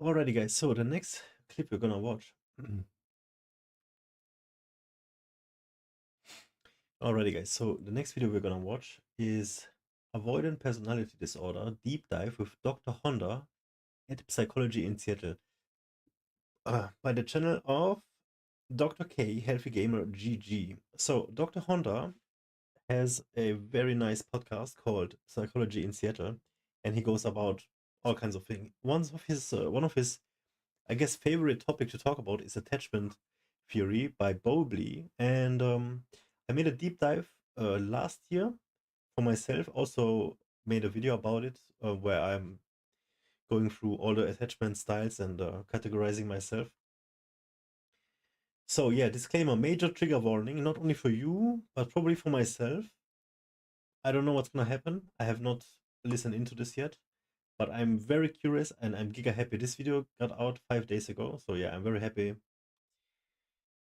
Alrighty, guys. So the next clip we're gonna watch. Alrighty, guys. So the next video we're gonna watch is Avoidant Personality Disorder Deep Dive with Dr. Honda at Psychology in Seattle by the channel of Dr. K, HealthyGamerGG. So Dr. Honda has a very nice podcast called Psychology in Seattle, and he goes about all kinds of things. One of his I guess favorite topic to talk about is attachment theory by Bowlby, and I made a deep dive last year for myself. Also made a video about it where I'm going through all the attachment styles and categorizing myself. So yeah, disclaimer: major trigger warning, not only for you but probably for myself. I don't know what's gonna happen. I have not listened into this yet. But I'm very curious and I'm giga happy. This video got out 5 days ago. So yeah, I'm very happy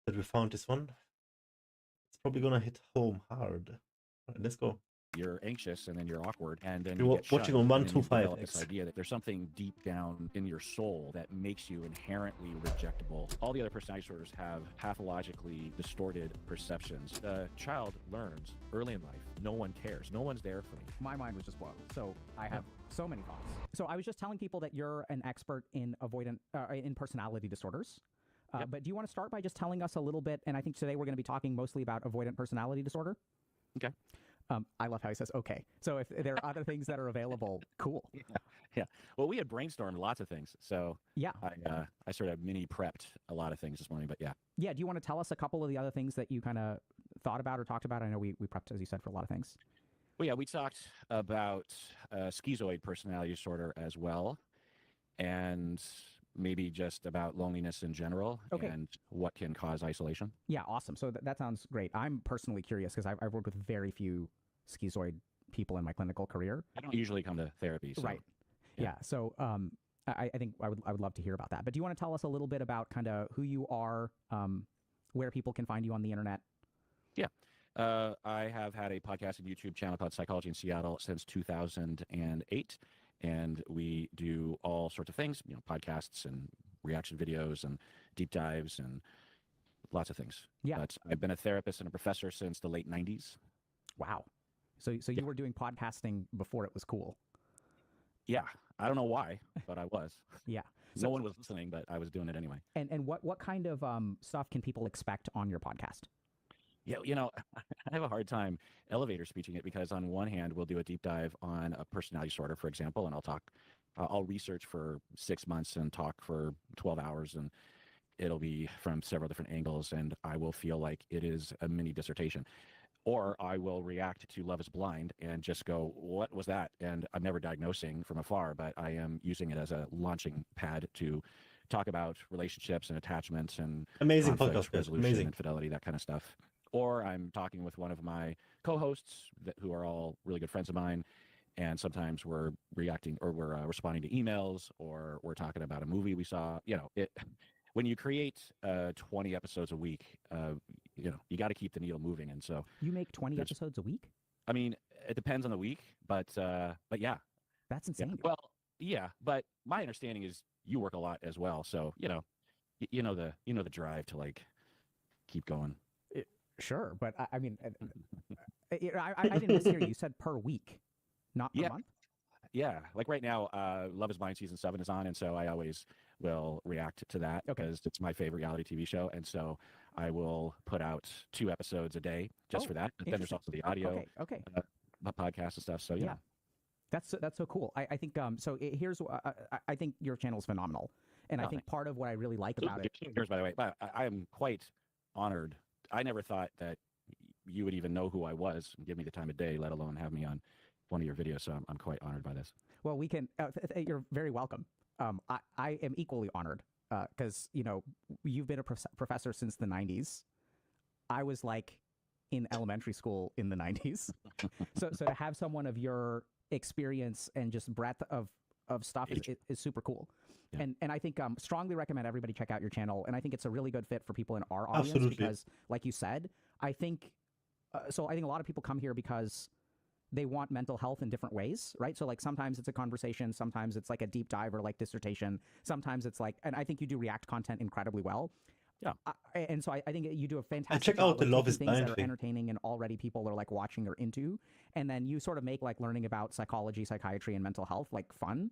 that we found this one. It's probably gonna hit home hard. All right, let's go. You're anxious and then you're awkward and then You're you get watching shunned, on and then you develop this 125x. idea that there's something deep down in your soul that makes you inherently rejectable. All the other personality disorders have pathologically distorted perceptions. The child learns early in life, no one cares, no one's there for me. My mind was just blown. So I have so many thoughts. So I was just telling people that you're an expert in in personality disorders. Yep. But do you want to start by just telling us a little bit? And I think today we're going to be talking mostly about avoidant personality disorder. Okay. I love how he says, okay. So if there are other things that are available, cool. Yeah. Well, we had brainstormed lots of things. So yeah, I sort of mini prepped a lot of things this morning, but yeah. Yeah. Do you want to tell us a couple of the other things that you kind of thought about or talked about? I know we prepped, as you said, for a lot of things. Well, yeah, we talked about schizoid personality disorder as well, and maybe just about loneliness in general and what can cause isolation. Yeah, awesome. So that sounds great. I'm personally curious because I've worked with very few schizoid people in my clinical career. I don't usually come to therapy. So, right. Yeah. So I think I would love to hear about that. But do you want to tell us a little bit about kind of who you are, where people can find you on the internet? Yeah. I have had a podcast and YouTube channel called Psychology in Seattle since 2008. And we do all sorts of things, podcasts and reaction videos and deep dives and lots of things. Yeah. But I've been a therapist and a professor since the late 90s. Wow. So you were doing podcasting before it was cool. Yeah. I don't know why, but I was. Yeah. No one was listening, but I was doing it anyway. And what kind of stuff can people expect on your podcast? Yeah, I have a hard time elevator speeching it because on one hand, we'll do a deep dive on a personality disorder, for example, and I'll research for 6 months and talk for 12 hours, and it'll be from several different angles, and I will feel like it is a mini dissertation. Or I will react to Love is Blind and just go, what was that? And I'm never diagnosing from afar, but I am using it as a launching pad to talk about relationships and attachments and Amazing conflict podcast, resolution, amazing. infidelity, that kind of stuff. Or I'm talking with one of my co-hosts who are all really good friends of mine, and sometimes we're reacting or we're responding to emails, or we're talking about a movie we saw. When you create 20 episodes a week, you got to keep the needle moving. And so you make 20 episodes a week? I mean, it depends on the week, but yeah. That's insane. Yeah. Well, yeah, but my understanding is you work a lot as well. So, you know the drive to like keep going. Sure, but I mean, I didn't mishear you. You said per week, not per month? Yeah, like right now, Love is Blind season 7 is on, and so I always will react to that because it's my favorite reality TV show, and so I will put out 2 episodes a day just for that. But then there's also the audio podcast and stuff. So yeah. That's so cool. I think so. Here's I think your channel is phenomenal, and I think part of what I really like about it. Here's, by the way, but I am quite honored. I never thought that you would even know who I was and give me the time of day, let alone have me on one of your videos. So I'm quite honored by this. Well, we can. You're very welcome. I am equally honored because you've been a professor since the 90s. I was like in elementary school in the 90s. so to have someone of your experience and just breadth of stuff is super cool. Yeah. And I think strongly recommend everybody check out your channel. And I think it's a really good fit for people in our audience because, like you said, I think a lot of people come here because they want mental health in different ways, right? So like sometimes it's a conversation, sometimes it's like a deep dive or like dissertation, sometimes it's like, and I think you do React content incredibly well. Yeah. And so I think you do a And fantastic check job out the of Love taking is things Blind that are thing. entertaining and already people are like watching or into, and then you sort of make like learning about psychology, psychiatry, and mental health like fun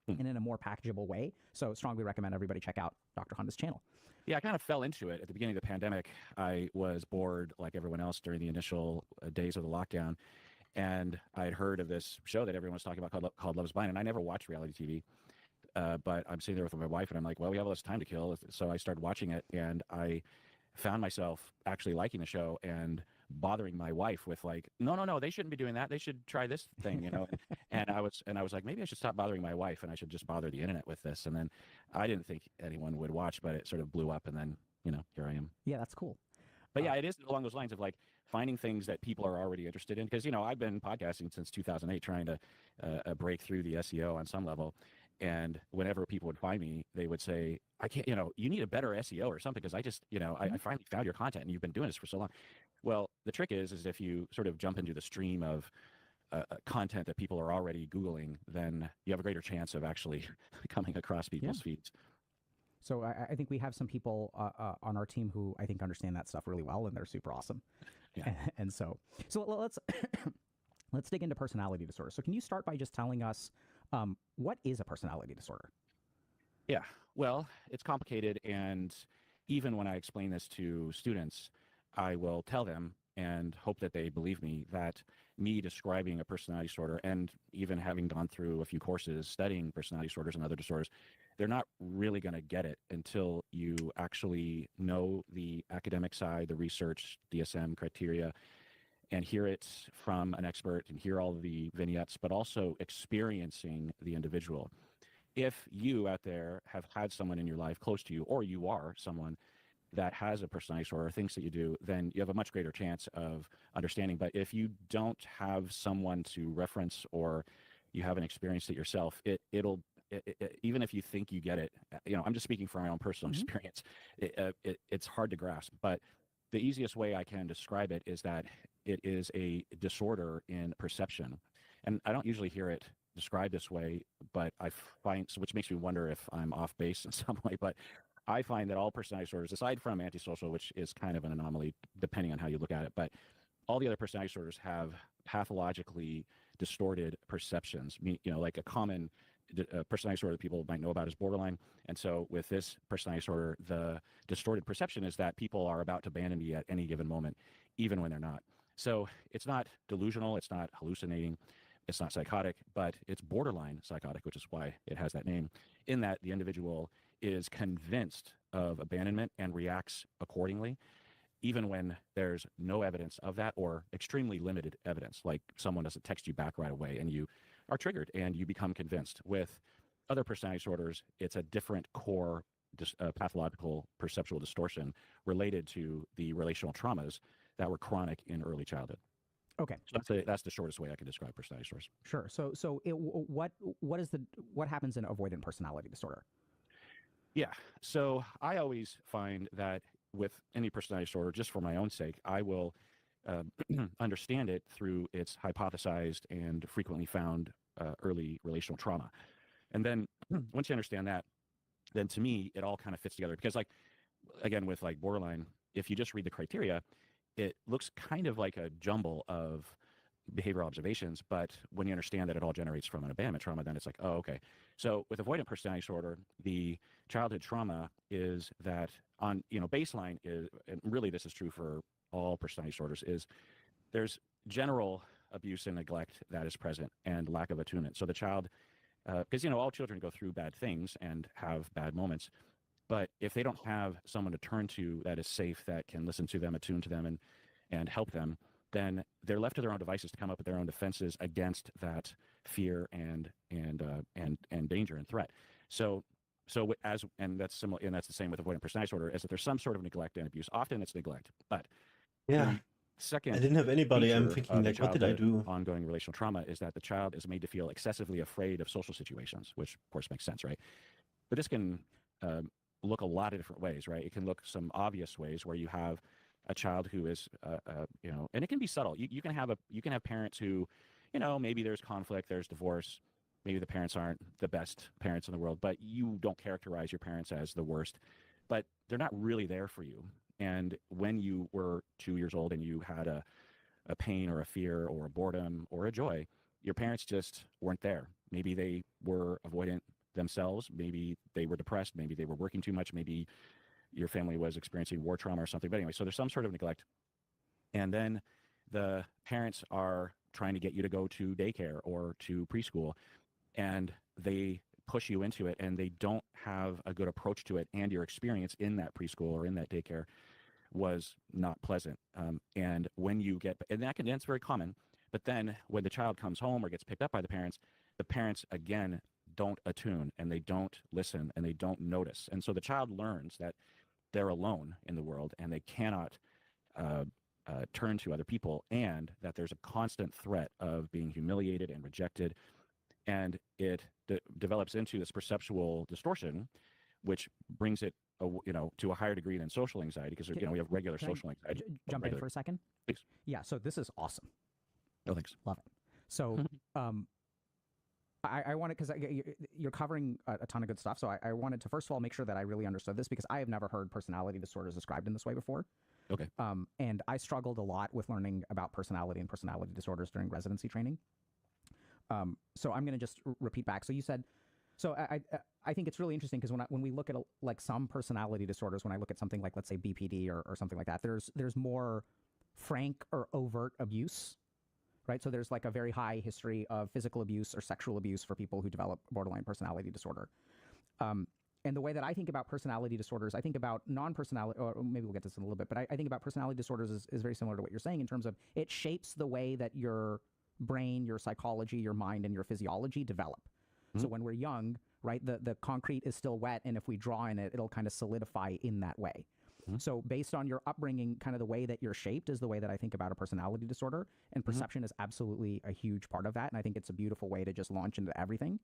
and in a more packageable way. So strongly recommend everybody check out Dr. Honda's channel. Yeah, I kind of fell into it at the beginning of the pandemic. I was bored like everyone else during the initial days of the lockdown, and I'd heard of this show that everyone was talking about called Love is Blind, and I never watched reality TV. But I'm sitting there with my wife, and I'm like, well, we have all this time to kill. So I started watching it, and I found myself actually liking the show and bothering my wife with like, no, they shouldn't be doing that. They should try this thing, you know. and I was like, maybe I should stop bothering my wife, and I should just bother the internet with this. And then I didn't think anyone would watch, but it sort of blew up, and then here I am. Yeah, that's cool. But yeah, it is along those lines of like finding things that people are already interested in. Because I've been podcasting since 2008, trying to break through the SEO on some level. And whenever people would find me, they would say, I can't, you need a better SEO or something, because I just, I finally found your content and you've been doing this for so long. Well, the trick is if you sort of jump into the stream of content that people are already Googling, then you have a greater chance of actually coming across people's feeds. So I think we have some people on our team who I think understand that stuff really well, and they're super awesome. Yeah. And so let's let's dig into personality disorder. So can you start by just telling us what is a personality disorder? Yeah, well, it's complicated, and even when I explain this to students, I will tell them and hope that they believe me that me describing a personality disorder, and even having gone through a few courses studying personality disorders and other disorders, they're not really going to get it until you actually know the academic side, the research, DSM criteria, and hear it from an expert and hear all the vignettes, but also experiencing the individual. If you out there have had someone in your life close to you, or you are someone that has a personality disorder, things that you do, then you have a much greater chance of understanding. But if you don't have someone to reference, or you haven't experienced it yourself, even if you think you get it, I'm just speaking from my own personal experience, it's hard to grasp. But the easiest way I can describe it is that it is a disorder in perception. And I don't usually hear it described this way, but I find, which makes me wonder if I'm off base in some way, but I find that all personality disorders, aside from antisocial, which is kind of an anomaly depending on how you look at it, but all the other personality disorders have pathologically distorted perceptions. Like a common personality disorder that people might know about is borderline. And so with this personality disorder, the distorted perception is that people are about to abandon me at any given moment, even when they're not. So it's not delusional, it's not hallucinating, it's not psychotic, but it's borderline psychotic, which is why it has that name, in that the individual is convinced of abandonment and reacts accordingly, even when there's no evidence of that, or extremely limited evidence, like someone doesn't text you back right away and you are triggered and you become convinced. With other personality disorders, it's a different core pathological perceptual distortion related to the relational traumas that were chronic in early childhood. Okay, so that's the shortest way I can describe personality disorders. Sure. So what happens in avoidant personality disorder? Yeah. So I always find that with any personality disorder, just for my own sake, I will understand it through its hypothesized and frequently found early relational trauma. And then once you understand that, then to me, it all kind of fits together. Because, like, again, with like borderline, if you just read the criteria, it looks kind of like a jumble of behavioral observations, but when you understand that it all generates from an abandonment trauma, then it's like, oh, okay. So with avoidant personality disorder, the childhood trauma is that on, baseline is, and really this is true for all personality disorders, is there's general abuse and neglect that is present, and lack of attunement. So the child, because, all children go through bad things and have bad moments, but if they don't have someone to turn to that is safe, that can listen to them, attune to them, and help them, then they're left to their own devices to come up with their own defenses against that fear and danger and threat. So that's similar, and that's the same with avoidant personality disorder, is that there's some sort of neglect and abuse. Often it's neglect, but Yeah. second, I didn't have anybody. I'm feature thinking, of like, what did I childhood do? ongoing relational trauma is that the child is made to feel excessively afraid of social situations, which of course makes sense, right? But this can look a lot of different ways, right? It can look some obvious ways where you have a child who is, and it can be subtle. You can have parents who, maybe there's conflict, there's divorce, maybe the parents aren't the best parents in the world, but you don't characterize your parents as the worst, but they're not really there for you. And when you were 2 years old and you had a pain or a fear or a boredom or a joy, your parents just weren't there. Maybe they were avoidant themselves. Maybe they were depressed. Maybe they were working too much. Maybe your family was experiencing war trauma or something. But anyway, so there's some sort of neglect. And then the parents are trying to get you to go to daycare or to preschool, and they push you into it, and they don't have a good approach to it. And your experience in that preschool or in that daycare was not pleasant. And when you get, and that's very common, but then when the child comes home or gets picked up by the parents again don't attune, and they don't listen, and they don't notice. And so the child learns that they're alone in the world, and they cannot turn to other people, and that there's a constant threat of being humiliated and rejected. And it develops into this perceptual distortion, which brings it to a higher degree than social anxiety, because we have regular social anxiety. Jump in for a second? Please. Yeah, so this is awesome. Oh, thanks. Love it. So I wanted, because you're covering a ton of good stuff, so I wanted to first of all make sure that I really understood this, because I have never heard personality disorders described in this way before. Okay. And I struggled a lot with learning about personality and personality disorders during residency training. So I'm going to just repeat back. So you said, so I think it's really interesting, because when we look at like some personality disorders, when I look at something like, let's say, BPD or something like that, there's more frank or overt abuse, right? So there's like a very high history of physical abuse or sexual abuse for people who develop borderline personality disorder. And the way that I think about personality disorders, I think about non-personality, or maybe we'll get to this in a little bit, but I think about personality disorders is very similar to what you're saying, in terms of it shapes the way that your brain, your psychology, your mind, and your physiology develop. So when we're young, right, the concrete is still wet, and if we draw in it, it'll kind of solidify in that way. So based on your upbringing, kind of the way that you're shaped is the way that I think about a personality disorder, and perception is absolutely a huge part of that, and I think it's a beautiful way to just launch into everything.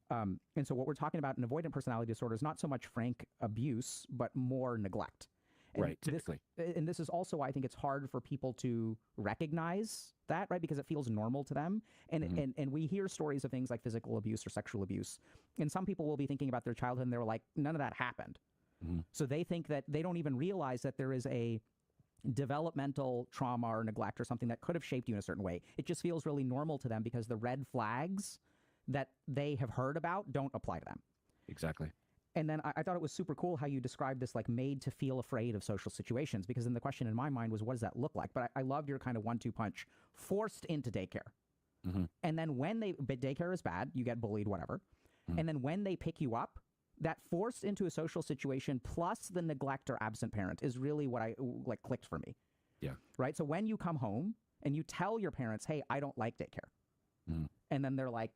And so what we're talking about in avoidant personality disorder is not so much frank abuse, but more neglect. And right, typically. This is also why I think it's hard for people to recognize that, right? Because it feels normal to them. And and we hear stories of things like physical abuse or sexual abuse. And some people will be thinking about their childhood, and they're like, none of that happened. So they think that they don't even realize that there is a developmental trauma or neglect or something that could have shaped you in a certain way. It just feels really normal to them, because the red flags that they have heard about don't apply to them. Exactly. And then I thought it was super cool how you described this, like, made to feel afraid of social situations, because then the question in my mind was, what does that look like? But I loved your kind of 1-2 punch, forced into daycare. And then when daycare is bad, you get bullied, whatever. And then when they pick you up, that forced into a social situation plus the neglect or absent parent is really what like clicked for me. Yeah. Right. So when you come home and you tell your parents, hey, I don't like daycare. And then they're like,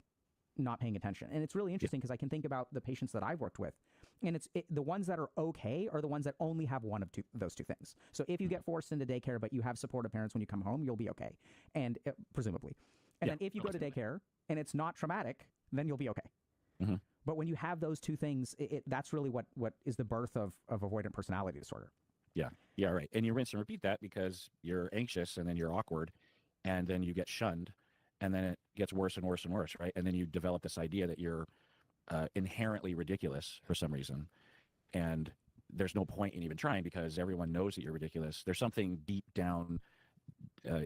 not paying attention. And it's really interesting, because I can think about the patients that I've worked with, and the ones that are okay are the ones that only have one of those two things. So if you get forced into daycare, but you have supportive parents when you come home, you'll be okay. And presumably. And then if you go to daycare and it's not traumatic, then you'll be okay. But when you have those two things, that's really what is the birth of avoidant personality disorder. Yeah. Yeah. Right. And you rinse and repeat that, because you're anxious, and then you're awkward, and then you get shunned, and then it gets worse and worse and worse. Right. And then you develop this idea that you're inherently ridiculous for some reason. And there's no point in even trying, because everyone knows that you're ridiculous. There's something deep down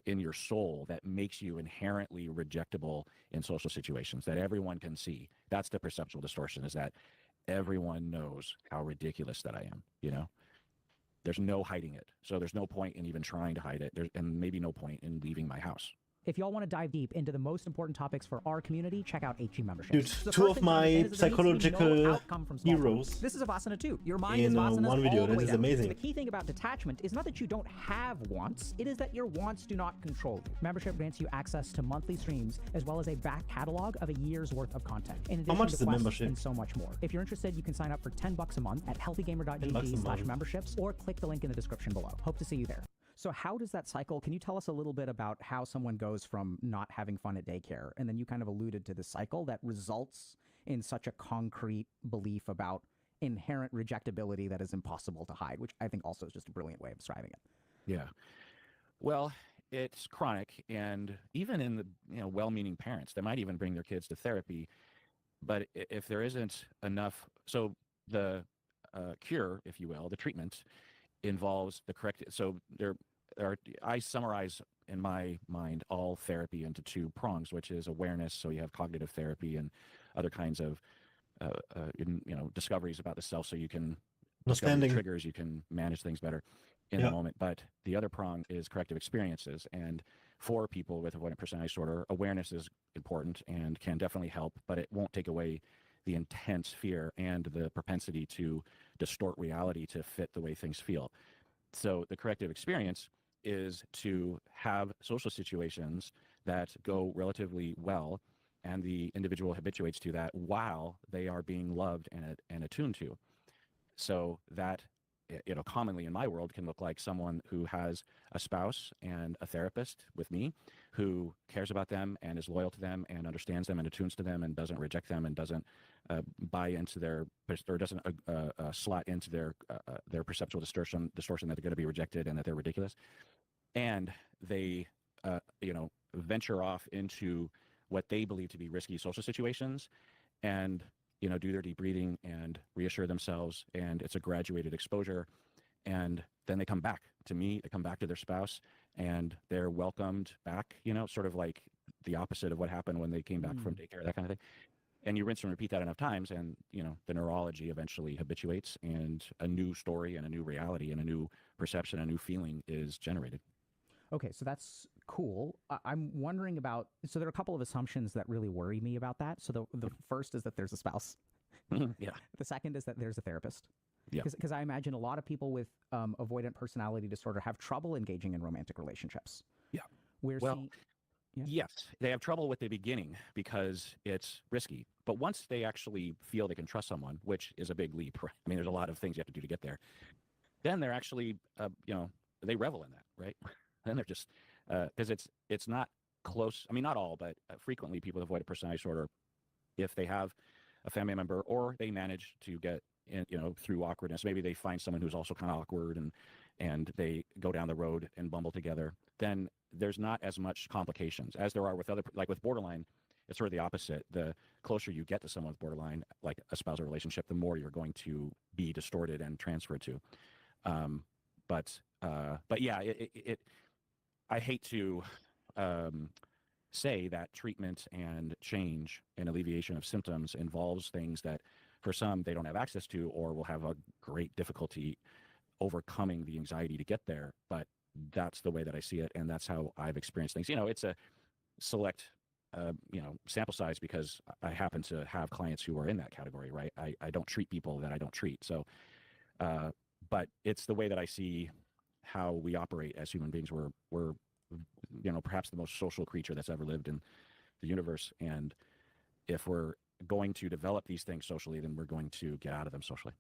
in your soul that makes you inherently rejectable in social situations that everyone can see. That's the perceptual distortion, is that everyone knows how ridiculous that I am. There's no hiding it. So there's no point in even trying to hide it. And maybe no point in leaving my house. If y'all want to dive deep into the most important topics for our community, check out HG membership. Dude, The two first of thing to my understand is that there needs to be no psychological outcome from small heroes talk. This is Aficionado 2. Your mind in is Aficionado's one video. all the way This is down. amazing. The key thing about detachment is not that you don't have wants, it is that your wants do not control you. Membership grants you access to monthly streams, as well as a back catalog of a year's worth of content. In addition much to is the quests membership? and so much more. If you're interested, you can sign up for $10 a month at $10 a HealthyGamerGG month. /memberships, or click the link in the description below. Hope to see you there. So how does that cycle, can you tell us a little bit about how someone goes from not having fun at daycare, and then you kind of alluded to the cycle that results in such a concrete belief about inherent rejectability that is impossible to hide, which I think also is just a brilliant way of describing it. Yeah. Well, it's chronic, and even in the well-meaning parents that might even bring their kids to therapy, but if there isn't enough, so the cure, if you will, the treatment involves the correct. So there are, I summarize in my mind all therapy into two prongs, which is awareness. So you have cognitive therapy and other kinds of discoveries about the self, so you can discover your triggers, you can manage things better in the moment. But the other prong is corrective experiences, and for people with avoidant personality disorder, awareness is important and can definitely help, but it won't take away the intense fear and the propensity to distort reality to fit the way things feel. So the corrective experience is to have social situations that go relatively well, and the individual habituates to that while they are being loved and attuned to. So that, commonly in my world can look like someone who has a spouse and a therapist with me who cares about them and is loyal to them and understands them and attunes to them and doesn't reject them and doesn't buy into their, or doesn't slot into their perceptual distortion that they're going to be rejected and that they're ridiculous. And they, venture off into what they believe to be risky social situations and do their deep breathing and reassure themselves, and it's a graduated exposure. And then they come back to me, they come back to their spouse, and they're welcomed back, sort of like the opposite of what happened when they came back from daycare, that kind of thing. And you rinse and repeat that enough times, and the neurology eventually habituates, and a new story and a new reality and a new perception, a new feeling is generated. Okay, so that's cool. I'm wondering about, so there are a couple of assumptions that really worry me about that. So the first is that there's a spouse. Yeah. The second is that there's a therapist. Yeah. Because I imagine a lot of people with avoidant personality disorder have trouble engaging in romantic relationships. Yeah. Well, yes, they have trouble with the beginning because it's risky. But once they actually feel they can trust someone, which is a big leap, right? I mean, there's a lot of things you have to do to get there. Then they're actually, they revel in that, right? Then they're just, because it's not close. I mean, not all, but frequently people with avoidant personality disorder, if they have a family member or they manage to get in, through awkwardness, maybe they find someone who's also kind of awkward and they go down the road and bumble together, then there's not as much complications as there are with other, like with borderline. It's sort of the opposite. The closer you get to someone with borderline, like a spousal relationship, the more you're going to be distorted and transferred to. But yeah, I hate to say that treatment and change and alleviation of symptoms involves things that for some they don't have access to or will have a great difficulty overcoming the anxiety to get there. But that's the way that I see it, and that's how I've experienced things. It's a select sample size because I happen to have clients who are in that category, right? I don't treat people that I don't treat. So but it's the way that I see how we operate as human beings. We're perhaps the most social creature that's ever lived in the universe. And if we're going to develop these things socially, then we're going to get out of them socially.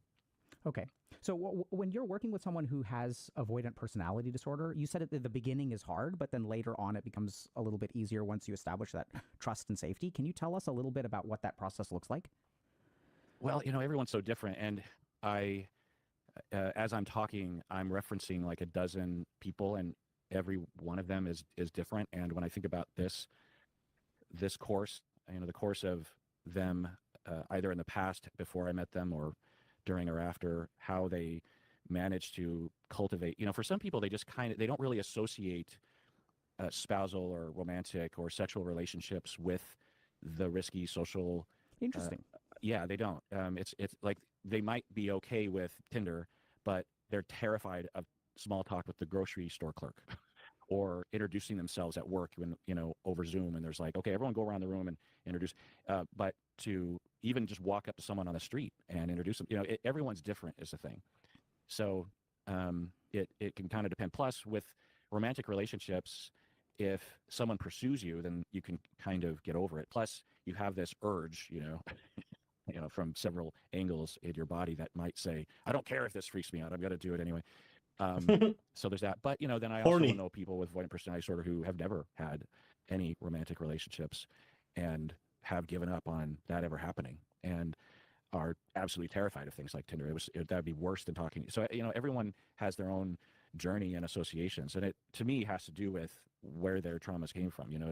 Okay. So when you're working with someone who has avoidant personality disorder, you said at the beginning is hard, but then later on it becomes a little bit easier once you establish that trust and safety. Can you tell us a little bit about what that process looks like? Well, everyone's so different. And I, as I'm talking, I'm referencing like a dozen people, and every one of them is different. And when I think about this course, the course of them either in the past before I met them or during or after, how they manage to cultivate, for some people, they just they don't really associate spousal or romantic or sexual relationships with the risky social. Interesting. Yeah, they don't. It's like they might be okay with Tinder, but they're terrified of small talk with the grocery store clerk or introducing themselves at work when, over Zoom, and there's like, okay, everyone go around the room and introduce, but to even just walk up to someone on the street and introduce them, everyone's different is the thing. So it can kind of depend. Plus with romantic relationships, if someone pursues you, then you can kind of get over it. Plus you have this urge, from several angles in your body that might say, I don't care if this freaks me out, I'm going to do it anyway. So there's that. But, then I also know people with avoidant personality disorder who have never had any romantic relationships and have given up on that ever happening and are absolutely terrified of things like Tinder. That'd be worse than talking. So, everyone has their own journey and associations. And it, to me, has to do with where their traumas came from. You know,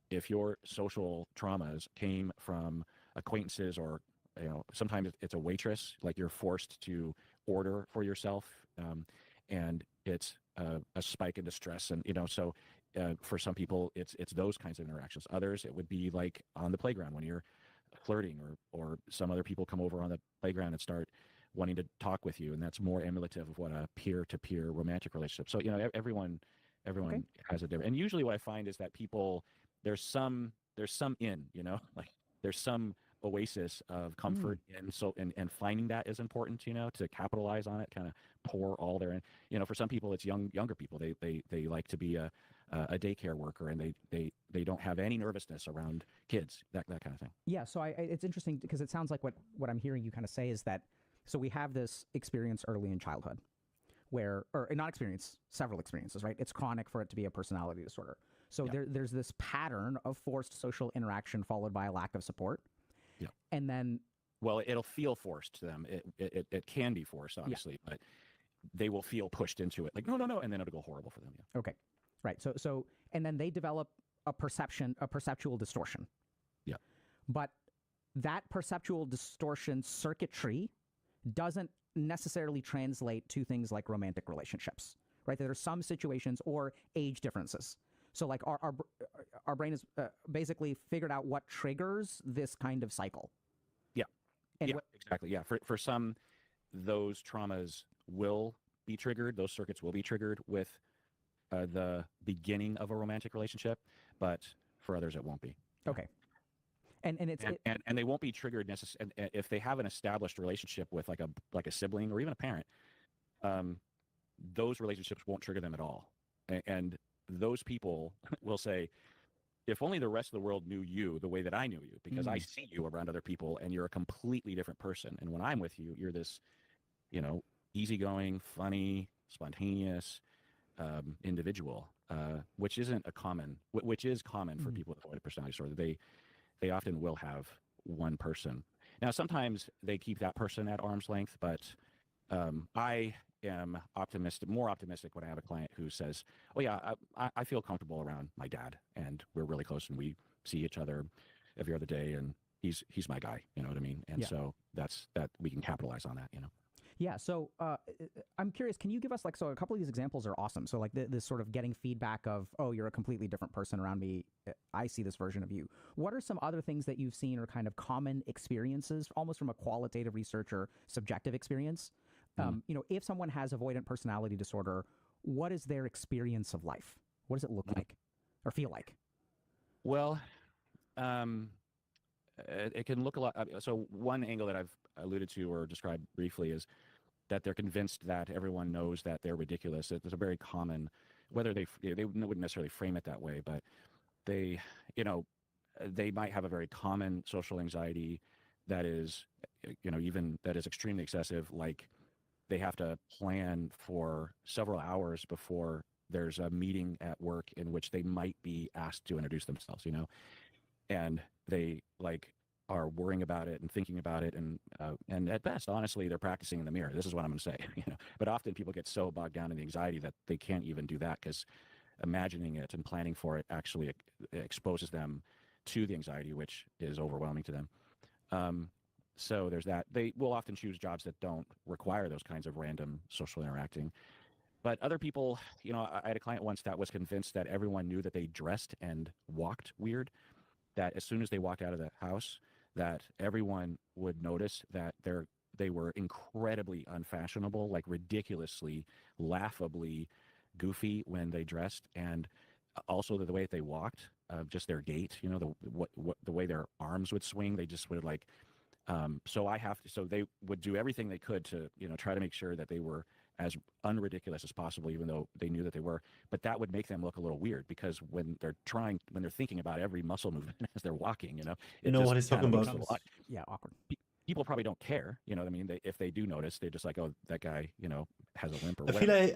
if your social traumas came from acquaintances, or you know, sometimes it's a waitress, like you're forced to order for yourself, and it's a spike in distress, and you know, so for some people it's those kinds of interactions. Others, it would be like on the playground when you're flirting, or some other people come over on the playground and start wanting to talk with you, and that's more emulative of what a peer-to-peer romantic relationship. So you know, everyone Okay. has a different, and usually what I find is that people, there's some in, you know, like there's some oasis of comfort and finding that is important, you know, to capitalize on it, kind of pour all their, you know, for some people it's younger people, they like to be a daycare worker, and they don't have any nervousness around kids, that kind of thing. Yeah, so it's interesting because it sounds like what I'm hearing you kind of say is that, so we have this experience early in childhood where, or not experience, several experiences, right? It's chronic for it to be a personality disorder. So there's this pattern of forced social interaction followed by a lack of support. Yeah. And then, well, it'll feel forced to them. It can be forced, obviously, but they will feel pushed into it, like no, and then it'll go horrible for them. Yeah. Okay. Right. So and then they develop a perceptual distortion. Yeah. But that perceptual distortion circuitry doesn't necessarily translate to things like romantic relationships, right? There are some situations or age differences. So like our brain has basically figured out what triggers this kind of cycle. Yeah. And yeah, exactly. Yeah. For some, those traumas will be triggered. Those circuits will be triggered with the beginning of a romantic relationship, but for others, it won't be. Okay. And they won't be triggered necessarily if they have an established relationship with like a sibling or even a parent. Those relationships won't trigger them at all, and those people will say, if only the rest of the world knew you the way that I knew you, because I see you around other people and you're a completely different person. And when I'm with you, you're this, you know, easygoing, funny, spontaneous individual, which is common for people with avoidant personality disorder. They often will have one person. Now, sometimes they keep that person at arm's length, but I am more optimistic when I have a client who says, oh yeah, I feel comfortable around my dad, and we're really close, and we see each other every other day, and he's my guy, you know what I mean? And so that's that, we can capitalize on that, you know? Yeah, so I'm curious, can you give us like, so a couple of these examples are awesome. So like this sort of getting feedback of, oh, you're a completely different person around me, I see this version of you. What are some other things that you've seen or kind of common experiences, almost from a qualitative research or subjective experience? You know, if someone has avoidant personality disorder, what is their experience of life? What does it look like or feel like? Well, it can look a lot. So one angle that I've alluded to or described briefly is that they're convinced that everyone knows that they're ridiculous. It's a very common, whether they wouldn't necessarily frame it that way, but they, you know, they might have a very common social anxiety that is, you know, even that is extremely excessive. Like they have to plan for several hours before there's a meeting at work in which they might be asked to introduce themselves, you know, and they like are worrying about it and thinking about it, and at best, honestly, they're practicing in the mirror. This is what I'm going to say, you know. But often people get so bogged down in the anxiety that they can't even do that, because imagining it and planning for it actually exposes them to the anxiety, which is overwhelming to them. So there's that. They will often choose jobs that don't require those kinds of random social interacting. But other people, you know, I had a client once that was convinced that everyone knew that they dressed and walked weird, that as soon as they walked out of the house, that everyone would notice that they were incredibly unfashionable, like ridiculously, laughably goofy when they dressed, and also the way that they walked, just their gait, you know, the way their arms would swing, they just would like. So they would do everything they could to, you know, try to make sure that they were as unridiculous as possible, even though they knew that they were. But that would make them look a little weird, because when they're thinking about every muscle movement as they're walking, you know, You know what he's talking about? Yeah, awkward. People probably don't care, you know what I mean? If they do notice, they're just like, oh, that guy, you know, has a limp or I whatever. feel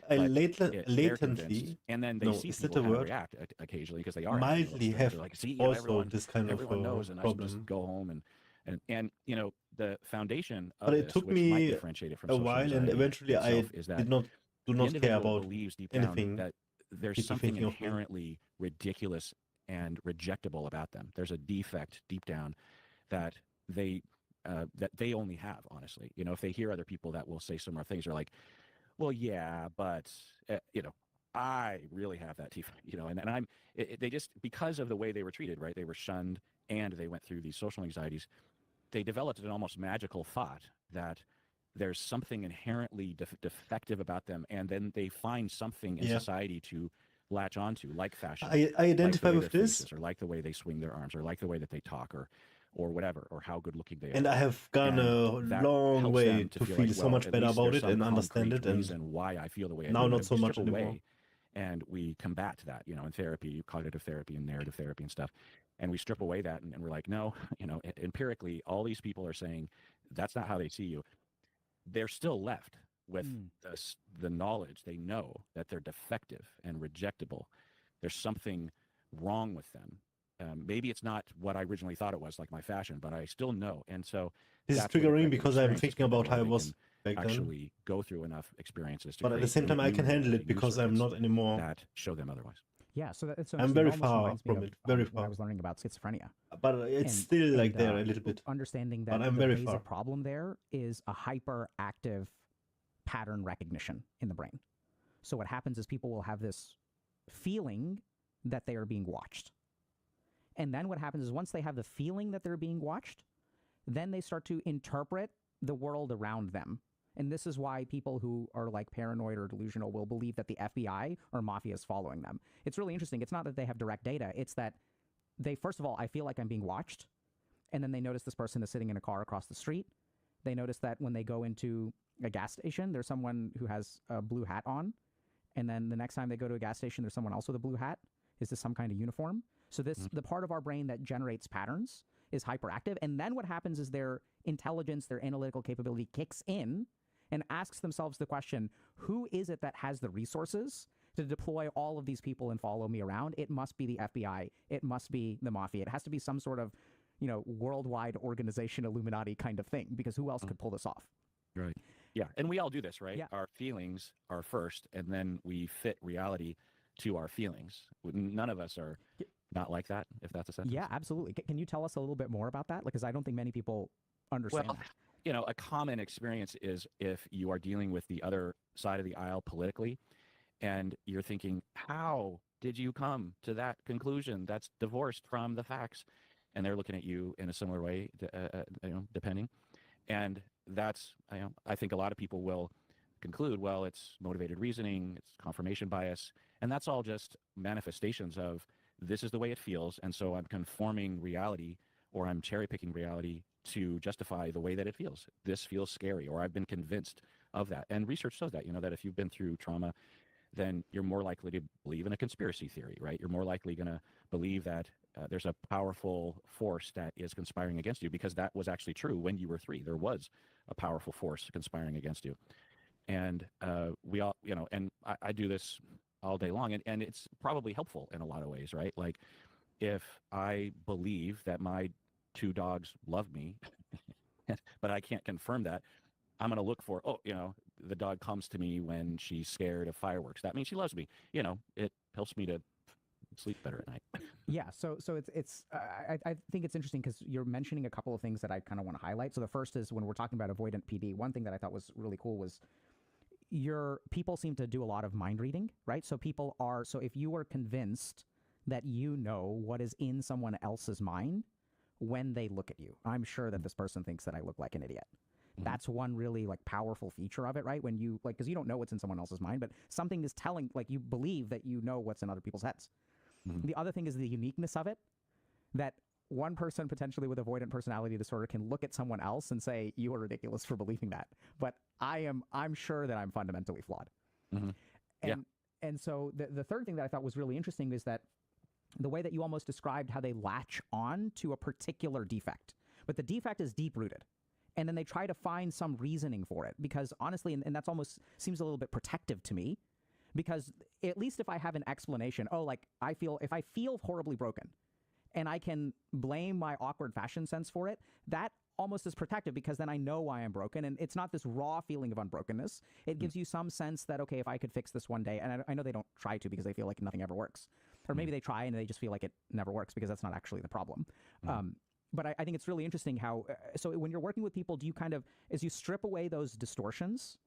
They're convinced, latently, and then they no, see is that people the kind of word? react occasionally, because they are Mildly have like, see, also this kind of everyone knows, and I should just problem. go home and you know, the foundation of But it this, took which might me differentiate it from a social while, and anxiety eventually I itself, is that do the not care individual about believes deep down anything that there's People something thinking of me. inherently ridiculous and rejectable about them. There's a defect deep down that they only have, honestly. You know, if they hear other people that will say similar things, they're like, well, yeah, but you know, I really have that defect, you know, and they just, because of the way they were treated, right? They were shunned and they went through these social anxieties. They developed an almost magical thought that there's something inherently defective about them, and then they find something in Yeah. society to latch onto, like fashion, I like the identify way with their this, faces, or like the way they swing their arms, or like the way that they talk, or whatever, or how good looking they and are. I have gone And a that long helps way them to feel feel like, so well, much at better least about there's it some and understand concrete it, and reason why I feel the way I now do. not And so we much strip anymore. away, and we combat that, you know, in therapy, cognitive therapy and narrative therapy and stuff. And we strip away that, and we're like, no, you know, empirically, all these people are saying that's not how they see you. They're still left with the knowledge. They know that they're defective and rejectable. There's something wrong with them. Maybe it's not what I originally thought it was, like my fashion, but I still know. And so This is that's where the triggering collective because I'm experience is thinking coming, about how where I they was can back then. actually go through enough experiences to But at the create same time, I can new handle reality, it new because I'm circuits not anymore. that show them otherwise. Yeah, so that's so I'm interesting. very It almost far reminds me from of it, very when I far. was learning about schizophrenia. But it's still like there a little bit. Understanding But that I'm the very basic far. problem there is a hyperactive pattern recognition in the brain. So what happens is people will have this feeling that they are being watched. And then what happens is once they have the feeling that they're being watched, then they start to interpret the world around them. And this is why people who are like paranoid or delusional will believe that the FBI or mafia is following them. It's really interesting. It's not that they have direct data. It's that they, first of all, I feel like I'm being watched. And then they notice this person is sitting in a car across the street. They notice that when they go into a gas station, there's someone who has a blue hat on. And then the next time they go to a gas station, there's someone else with a blue hat. Is this some kind of uniform? So the part of our brain that generates patterns is hyperactive. And then what happens is their intelligence, their analytical capability kicks in and asks themselves the question, who is it that has the resources to deploy all of these people and follow me around? It must be the FBI. It must be the mafia. It has to be some sort of, you know, worldwide organization, Illuminati kind of thing, because who else could pull this off? Right. Yeah. And we all do this, right? Yeah. Our feelings are first, and then we fit reality to our feelings. None of us are not like that, if that's a sentence. Yeah, absolutely. Can you tell us a little bit more about that? Because I don't think many people understand Well, that. you know, a common experience is if you are dealing with the other side of the aisle politically, and you're thinking, how did you come to that conclusion that's divorced from the facts? And they're looking at you in a similar way, you know, depending. And that's, you know, I think a lot of people will conclude, well, it's motivated reasoning, it's confirmation bias, and that's all just manifestations of this is the way it feels, and so I'm conforming reality, or I'm cherry picking reality to justify the way that it feels. This feels scary, or I've been convinced of that. And research shows that, you know, that if you've been through trauma, then you're more likely to believe in a conspiracy theory, right? You're more likely going to believe that there's a powerful force that is conspiring against you, because that was actually true when you were 3. There was a powerful force conspiring against you. And we all, you know, and I do this all day long, and it's probably helpful in a lot of ways, right? Like if I believe that my 2 dogs love me, but I can't confirm that, I'm going to look for, oh, you know, the dog comes to me when she's scared of fireworks. That means she loves me. You know, it helps me to sleep better at night. Yeah, so it's I think it's interesting because you're mentioning a couple of things that I kind of want to highlight. So the first is when we're talking about avoidant PD, one thing that I thought was really cool was your people seem to do a lot of mind reading, right? So people are, so if you are convinced that you know what is in someone else's mind when they look at you, I'm sure that this person thinks that I look like an idiot. That's one really like powerful feature of it, right? When you like, because you don't know what's in someone else's mind, but something is telling, like you believe that you know what's in other people's heads. The other thing is the uniqueness of it, that one person potentially with avoidant personality disorder can look at someone else and say, you are ridiculous for believing that. But I'm sure that I'm fundamentally flawed. And so the third thing that I thought was really interesting is that the way that you almost described how they latch on to a particular defect, but the defect is deep rooted. And then they try to find some reasoning for it, because honestly, and that's almost seems a little bit protective to me, because at least if I have an explanation, oh, like if I feel horribly broken and I can blame my awkward fashion sense for it, that almost as protective, because then I know why I'm broken, and it's not this raw feeling of unbrokenness. It gives you some sense that, okay, if I could fix this one day, and I know they don't try to because they feel like nothing ever works, or maybe they try and they just feel like it never works because that's not actually the problem. But I think it's really interesting how, so when you're working with people, do you kind of, as you strip away those distortions,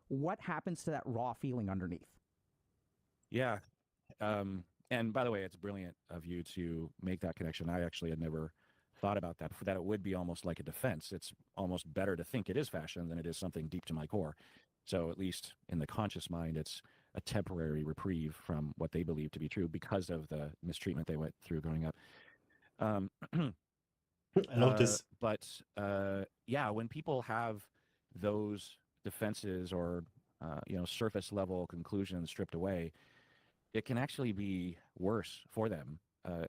what happens to that raw feeling underneath? Yeah. And by the way, it's brilliant of you to make that connection. I actually had never thought about that, that it would be almost like a defense. It's almost better to think it is fashion than it is something deep to my core. So at least in the conscious mind, it's a temporary reprieve from what they believe to be true because of the mistreatment they went through growing up. I love this. But yeah, when people have those defenses or surface level conclusions stripped away, it can actually be worse for them.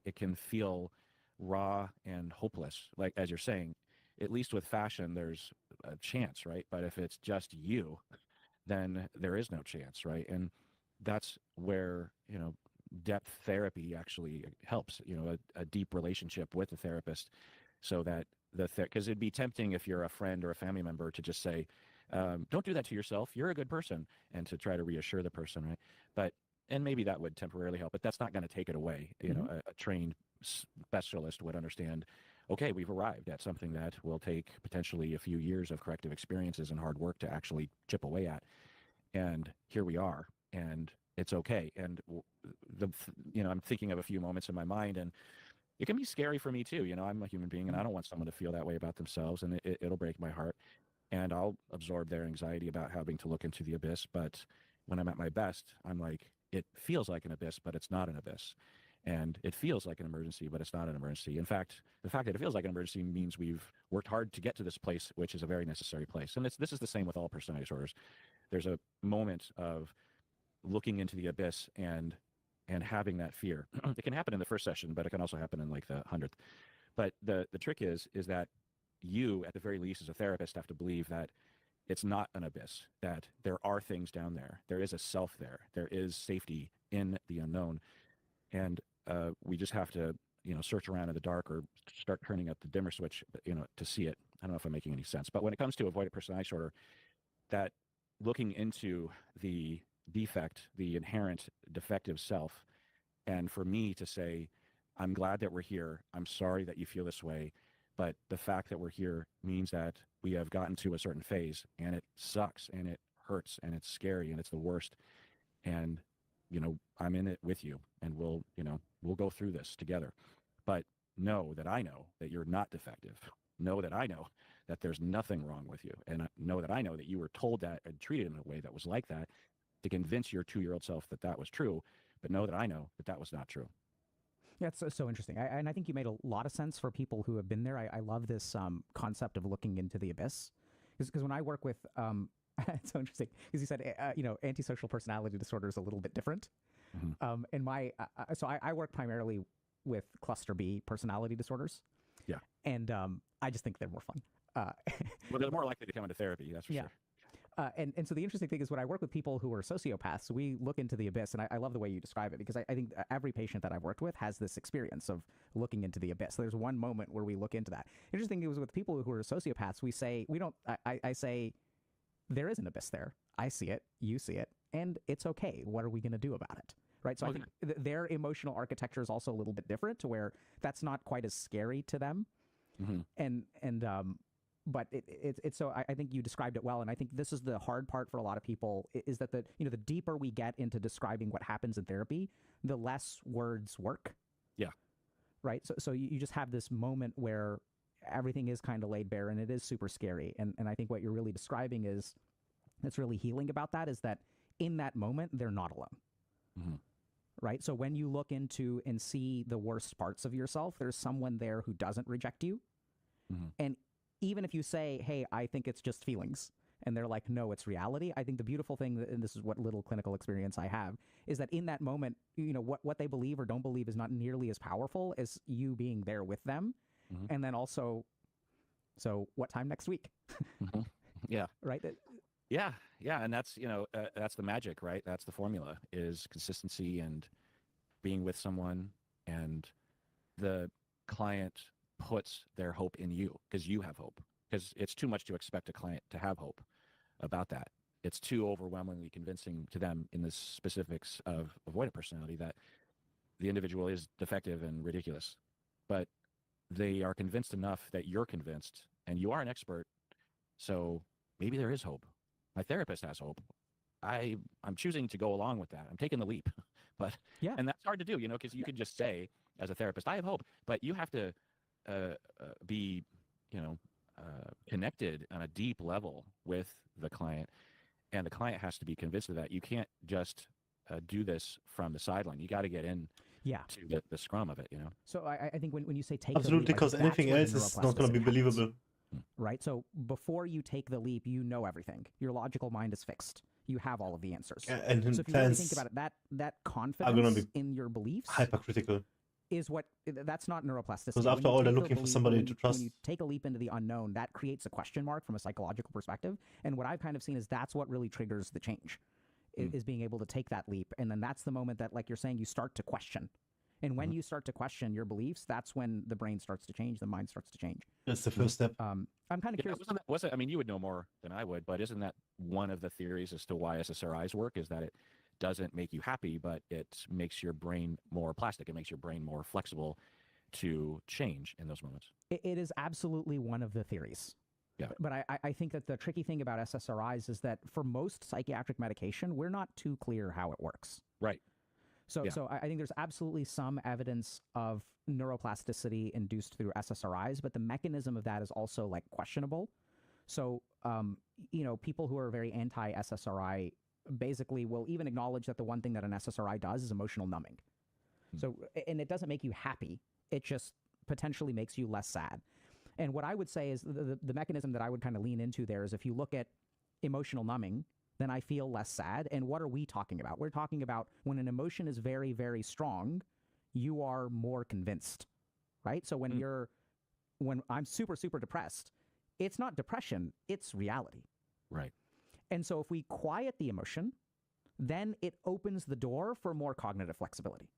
It can feel raw and hopeless, like as you're saying. At least with fashion, there's a chance, right? But if it's just you, then there is no chance, right? And that's where depth therapy actually helps. A deep relationship with a therapist, so that because it'd be tempting if you're a friend or a family member to just say, "Don't do that to yourself. You're a good person," and to try to reassure the person, right? And maybe that would temporarily help, but that's not going to take it away. A trained specialist would understand, okay, we've arrived at something that will take potentially a few years of corrective experiences and hard work to actually chip away at. And here we are, and it's okay. And I'm thinking of a few moments in my mind, and it can be scary for me too. I'm a human being, and I don't want someone to feel that way about themselves, and it'll break my heart. And I'll absorb their anxiety about having to look into the abyss. But when I'm at my best, I'm like, it feels like an abyss, but it's not an abyss. And it feels like an emergency, but it's not an emergency. In fact, the fact that it feels like an emergency means we've worked hard to get to this place, which is a very necessary place. And this is the same with all personality disorders. There's a moment of looking into the abyss and having that fear. It can happen in the first session, but it can also happen in like the 100th. But the trick is that you, at the very least, as a therapist, have to believe that it's not an abyss, that there are things down there. There is a self there. There is safety in the unknown. And we just have to, search around in the dark or start turning up the dimmer switch, to see it. I don't know if I'm making any sense. But when it comes to avoidant personality disorder, that looking into the defect, the inherent defective self, and for me to say, I'm glad that we're here. I'm sorry that you feel this way. But the fact that we're here means that we have gotten to a certain phase, and it sucks, and it hurts, and it's scary, and it's the worst. And, I'm in it with you, and we'll go through this together. But know that I know that you're not defective. Know that I know that there's nothing wrong with you. And know that I know that you were told that and treated in a way that was like that to convince your 2-year-old self that that was true. But know that I know that that was not true. Yeah, it's so interesting. And I think you made a lot of sense for people who have been there. I love this concept of looking into the abyss. Because when I work with, it's so interesting, because you said, antisocial personality disorder is a little bit different. Mm-hmm. So I work primarily with cluster B personality disorders. Yeah. And I just think they're more fun. Well, they're more likely to come into therapy, that's for sure. And so the interesting thing is when I work with people who are sociopaths, we look into the abyss, and I love the way you describe it, because I think every patient that I've worked with has this experience of looking into the abyss. There's one moment where we look into that. Interesting is with people who are sociopaths, we say, I say, there is an abyss there. I see it, you see it, and it's okay. What are we going to do about it? Right? So I think their emotional architecture is also a little bit different, to where that's not quite as scary to them. Mm-hmm. But it's so I think you described it well, and I think this is the hard part for a lot of people, is that the deeper we get into describing what happens in therapy, the less words work. Yeah. Right. So you just have this moment where everything is kind of laid bare, and it is super scary. And I think what you're really describing is that's really healing about that, is that in that moment they're not alone. Mm-hmm. Right. So when you look into and see the worst parts of yourself, there's someone there who doesn't reject you. Mm-hmm. And even if you say, hey, I think it's just feelings, and they're like, no, it's reality. I think the beautiful thing, and this is what little clinical experience I have, is that in that moment, what they believe or don't believe is not nearly as powerful as you being there with them. Mm-hmm. And then also, so what time next week? Mm-hmm. Yeah. Right. Yeah. And that's, that's the magic, right? That's the formula, is consistency and being with someone, and the client puts their hope in you because you have hope. Because it's too much to expect a client to have hope about that. It's too overwhelmingly convincing to them in the specifics of avoidant personality that the individual is defective and ridiculous. But they are convinced enough that you're convinced, and you are an expert, so maybe there is hope. My therapist has hope. I'm choosing to go along with that. I'm taking the leap. But Yeah. and that's hard to do, because you could just say as a therapist, I have hope, but you have to be, connected on a deep level with the client, and the client has to be convinced of that. You can't just do this from the sideline. You got to get in to the scrum of it, So I think when you say take Absolutely, the leap, because anything else is not going to be believable. Right? So before you take the leap, you know everything. Your logical mind is fixed. You have all of the answers. And so if you really think about it, that confidence in your beliefs hypercritical is that's not neuroplasticity. Because after all, they're looking for somebody to trust. When you take a leap into the unknown, that creates a question mark from a psychological perspective. And what I've kind of seen is that's what really triggers the change, is being able to take that leap. And then that's the moment that, like you're saying, you start to question. And when you start to question your beliefs, that's when the brain starts to change, the mind starts to change. That's the first step. I'm kind of curious. I mean, you would know more than I would, but isn't that one of the theories as to why SSRIs work, is that it doesn't make you happy, but it makes your brain more plastic. It makes your brain more flexible to change in those moments. It is absolutely one of the theories. Yeah. But I think that the tricky thing about SSRIs is that for most psychiatric medication, we're not too clear how it works. Right. So I think there's absolutely some evidence of neuroplasticity induced through SSRIs, but the mechanism of that is also like questionable. So, people who are very anti-SSRI basically will even acknowledge that the one thing that an SSRI does is emotional numbing. So, and it doesn't make you happy. It just potentially makes you less sad. And what I would say is the mechanism that I would kind of lean into there is, if you look at emotional numbing, then I feel less sad. And what are we talking about? We're talking about when an emotion is very, very strong, you are more convinced, right? So when I'm super, super depressed, it's not depression, it's reality. Right. And so if we quiet the emotion, then it opens the door for more cognitive flexibility.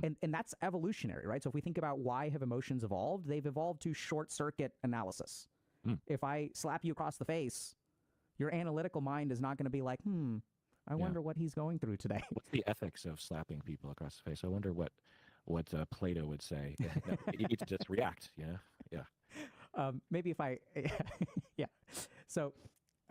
And that's evolutionary, right? So if we think about why have emotions evolved, they've evolved to short circuit analysis. If I slap you across the face, your analytical mind is not going to be like, I wonder what he's going through today. What's the ethics of slapping people across the face? I wonder what Plato would say. You need to just react, Yeah. Maybe if I, yeah. So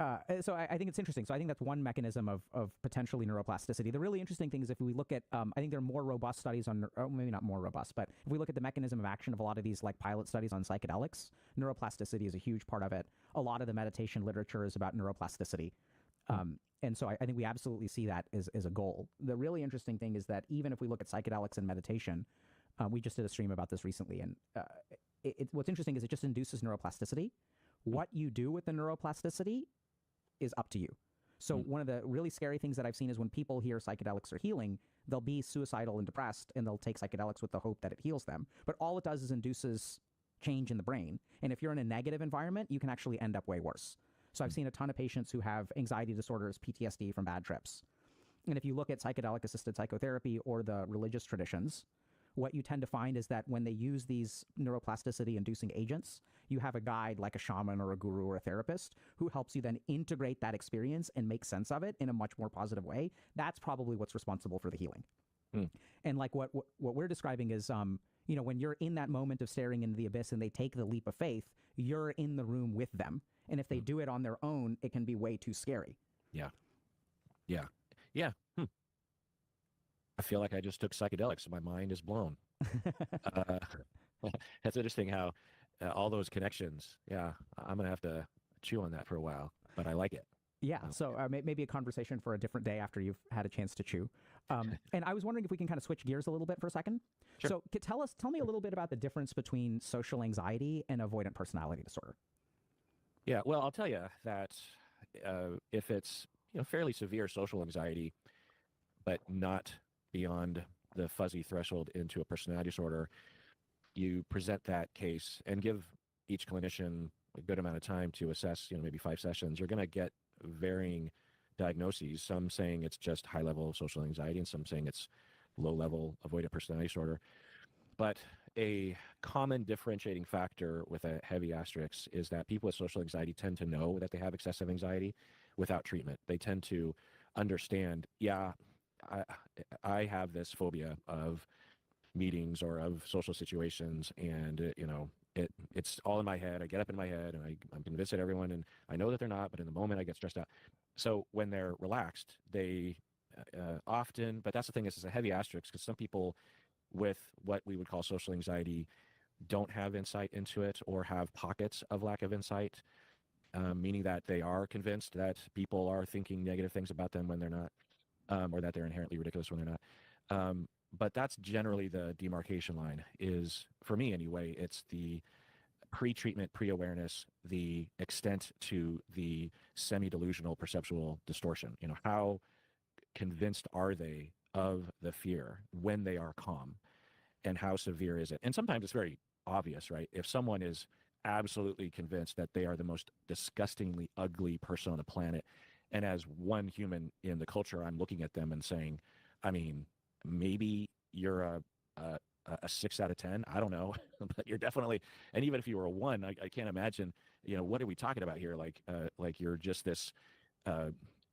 I think it's interesting. So I think that's one mechanism of potentially neuroplasticity. The really interesting thing is if we look at, I think there are more robust studies on, maybe not more robust, but if we look at the mechanism of action of a lot of these like pilot studies on psychedelics, neuroplasticity is a huge part of it. A lot of the meditation literature is about neuroplasticity. And so I think we absolutely see that as a goal. The really interesting thing is that even if we look at psychedelics and meditation, we just did a stream about this recently, and what's interesting is it just induces neuroplasticity. What you do with the neuroplasticity is up to you. So one of the really scary things that I've seen is when people hear psychedelics are healing, they'll be suicidal and depressed, and they'll take psychedelics with the hope that it heals them. But all it does is induces change in the brain. And if you're in a negative environment, you can actually end up way worse. So I've seen a ton of patients who have anxiety disorders, PTSD from bad trips. And if you look at psychedelic-assisted psychotherapy or the religious traditions, what you tend to find is that when they use these neuroplasticity-inducing agents, you have a guide like a shaman or a guru or a therapist who helps you then integrate that experience and make sense of it in a much more positive way. That's probably what's responsible for the healing. And like what we're describing is, when you're in that moment of staring into the abyss and they take the leap of faith, you're in the room with them. And if they do it on their own, it can be way too scary. Yeah. I feel like I just took psychedelics and my mind is blown. That's interesting how all those connections, I'm going to have to chew on that for a while, but I like it. Yeah, so maybe a conversation for a different day after you've had a chance to chew. And I was wondering if we can kind of switch gears a little bit for a second. Sure. So tell me a little bit about the difference between social anxiety and avoidant personality disorder. Yeah, well, I'll tell you that if it's fairly severe social anxiety, but not beyond the fuzzy threshold into a personality disorder, you present that case and give each clinician a good amount of time to assess, maybe 5 sessions. You're going to get varying diagnoses, some saying it's just high-level social anxiety and some saying it's low-level avoidant personality disorder. But a common differentiating factor with a heavy asterisk is that people with social anxiety tend to know that they have excessive anxiety without treatment. They tend to understand, yeah, I, I have this phobia of meetings or of social situations, and it's all in my head. I get up in my head and I'm convinced that everyone, and I know that they're not, but in the moment I get stressed out. So when they're relaxed, they often, but that's the thing, is it's a heavy asterisk, because some people with what we would call social anxiety don't have insight into it, or have pockets of lack of insight, meaning that they are convinced that people are thinking negative things about them when they're not, or that they're inherently ridiculous when they're not. But that's generally the demarcation line, is, for me anyway, it's the pre-treatment, pre-awareness, the extent to the semi-delusional perceptual distortion. How convinced are they of the fear when they are calm, and how severe is it? And sometimes it's very obvious, right? If someone is absolutely convinced that they are the most disgustingly ugly person on the planet, and as one human in the culture, I'm looking at them and saying, I mean, maybe you're a 6 out of 10. I don't know, but you're definitely. And even if you were a 1, I can't imagine. What are we talking about here? Like you're just this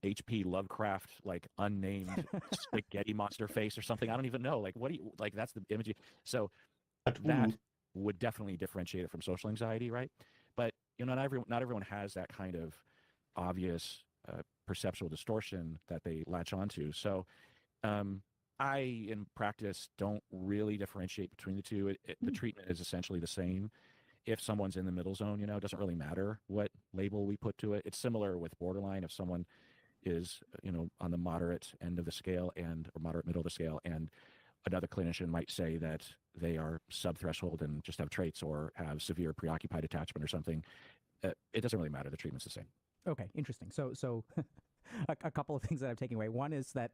H.P. Lovecraft, like unnamed spaghetti monster face or something. I don't even know. Like, what do you like? That's the image. So that would definitely differentiate it from social anxiety, right? But not everyone has that kind of obvious perceptual distortion that they latch onto. So I, in practice, don't really differentiate between the two. The treatment is essentially the same. If someone's in the middle zone, it doesn't really matter what label we put to it. It's similar with borderline. If someone is, on the moderate end of the scale or moderate middle of the scale, and another clinician might say that they are sub-threshold and just have traits, or have severe preoccupied attachment or something, it doesn't really matter. The treatment's the same. Okay, interesting. So a couple of things that I'm taking away. One is that,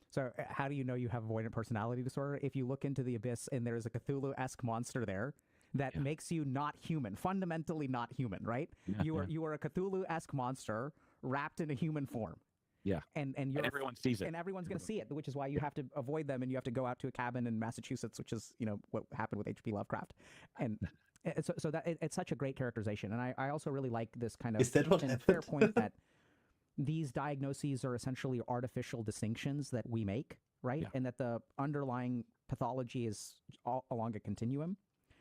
so how do you know you have avoidant personality disorder? If you look into the abyss and there's a Cthulhu-esque monster there that makes you not human, fundamentally not human, right? Yeah, you are a Cthulhu-esque monster wrapped in a human form. Yeah. And everyone sees it. And everyone's going to see it, which is why you have to avoid them, and you have to go out to a cabin in Massachusetts, which is, what happened with H.P. Lovecraft. And so that it's such a great characterization. And I also really like this kind of Is that what happened? fair point that these diagnoses are essentially artificial distinctions that we make, right? Yeah. And that the underlying pathology is all along a continuum.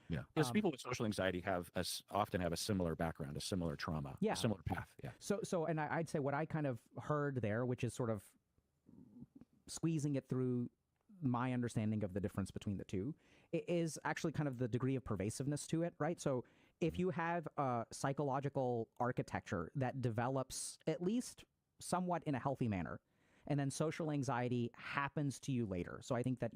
Yeah, because people with social anxiety often have a similar background, a similar trauma, a similar path. Yeah. So, and I'd say what I kind of heard there, which is sort of squeezing it through my understanding of the difference between the two, is actually kind of the degree of pervasiveness to it, right? So if you have a psychological architecture that develops at least somewhat in a healthy manner, and then social anxiety happens to you later. So I think that,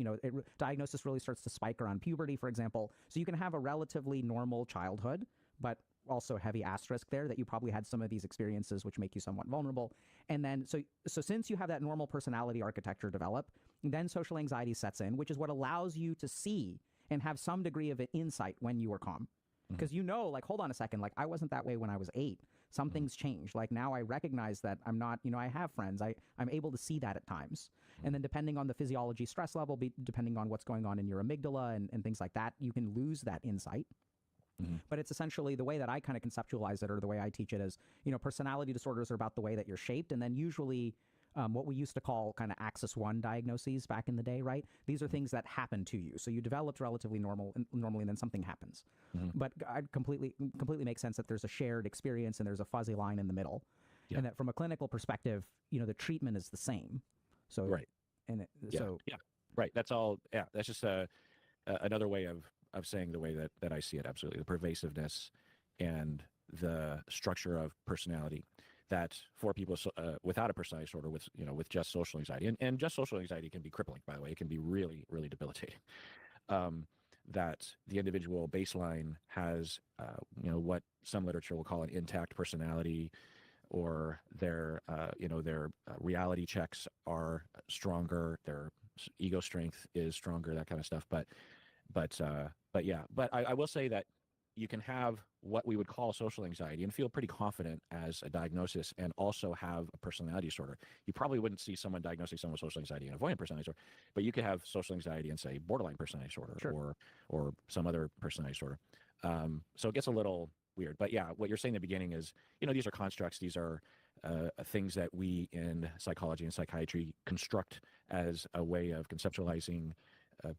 diagnosis really starts to spike around puberty, for example. So you can have a relatively normal childhood, but also heavy asterisk there that you probably had some of these experiences which make you somewhat vulnerable. And then, so since you have that normal personality architecture develop, then social anxiety sets in, which is what allows you to see and have some degree of insight when you are calm. Because like, hold on a second, like I wasn't that way when I was 8. Something's changed. Like now I recognize that I'm not, I have friends. I'm able to see that at times. And then depending on the physiology stress level, depending on what's going on in your amygdala and things like that, you can lose that insight. But it's essentially the way that I kind of conceptualize it, or the way I teach it is, personality disorders are about the way that you're shaped. And then usually what we used to call kind of axis 1 diagnoses back in the day, right? These are things that happen to you. So you developed relatively normally, and then something happens. But I completely makes sense that there's a shared experience and there's a fuzzy line in the middle. Yeah. And that from a clinical perspective, the treatment is the same. So right. And right. That's all. Yeah. That's just another way of saying the way that I see it. Absolutely. The pervasiveness and the structure of personality that for people without a personality disorder, with just social anxiety, and just social anxiety can be crippling, by the way. It can be really, really debilitating. That the individual baseline has, what some literature will call an intact personality, or their reality checks are stronger, their ego strength is stronger, that kind of stuff. But I will say that you can have what we would call social anxiety and feel pretty confident as a diagnosis and also have a personality disorder. You probably wouldn't see someone diagnosing someone with social anxiety and avoidant personality disorder, but you could have social anxiety and say borderline personality disorder or some other personality disorder. So it gets a little weird. But yeah, what you're saying in the beginning is, these are constructs. These are things that we in psychology and psychiatry construct as a way of conceptualizing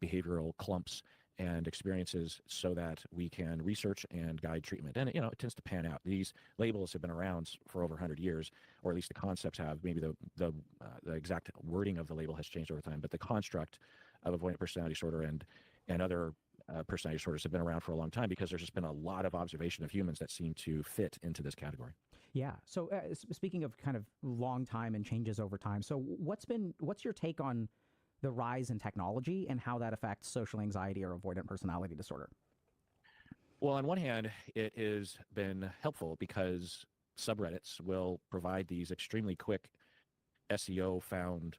behavioral clumps and experiences so that we can research and guide treatment. And, it tends to pan out. These labels have been around for over 100 years, or at least the concepts have. Maybe the exact wording of the label has changed over time, but the construct of avoidant personality disorder and other personality disorders have been around for a long time because there's just been a lot of observation of humans that seem to fit into this category. Yeah. So speaking of kind of long time and changes over time, so what's your take on the rise in technology and how that affects social anxiety or avoidant personality disorder? Well, on one hand, it has been helpful because subreddits will provide these extremely quick SEO found,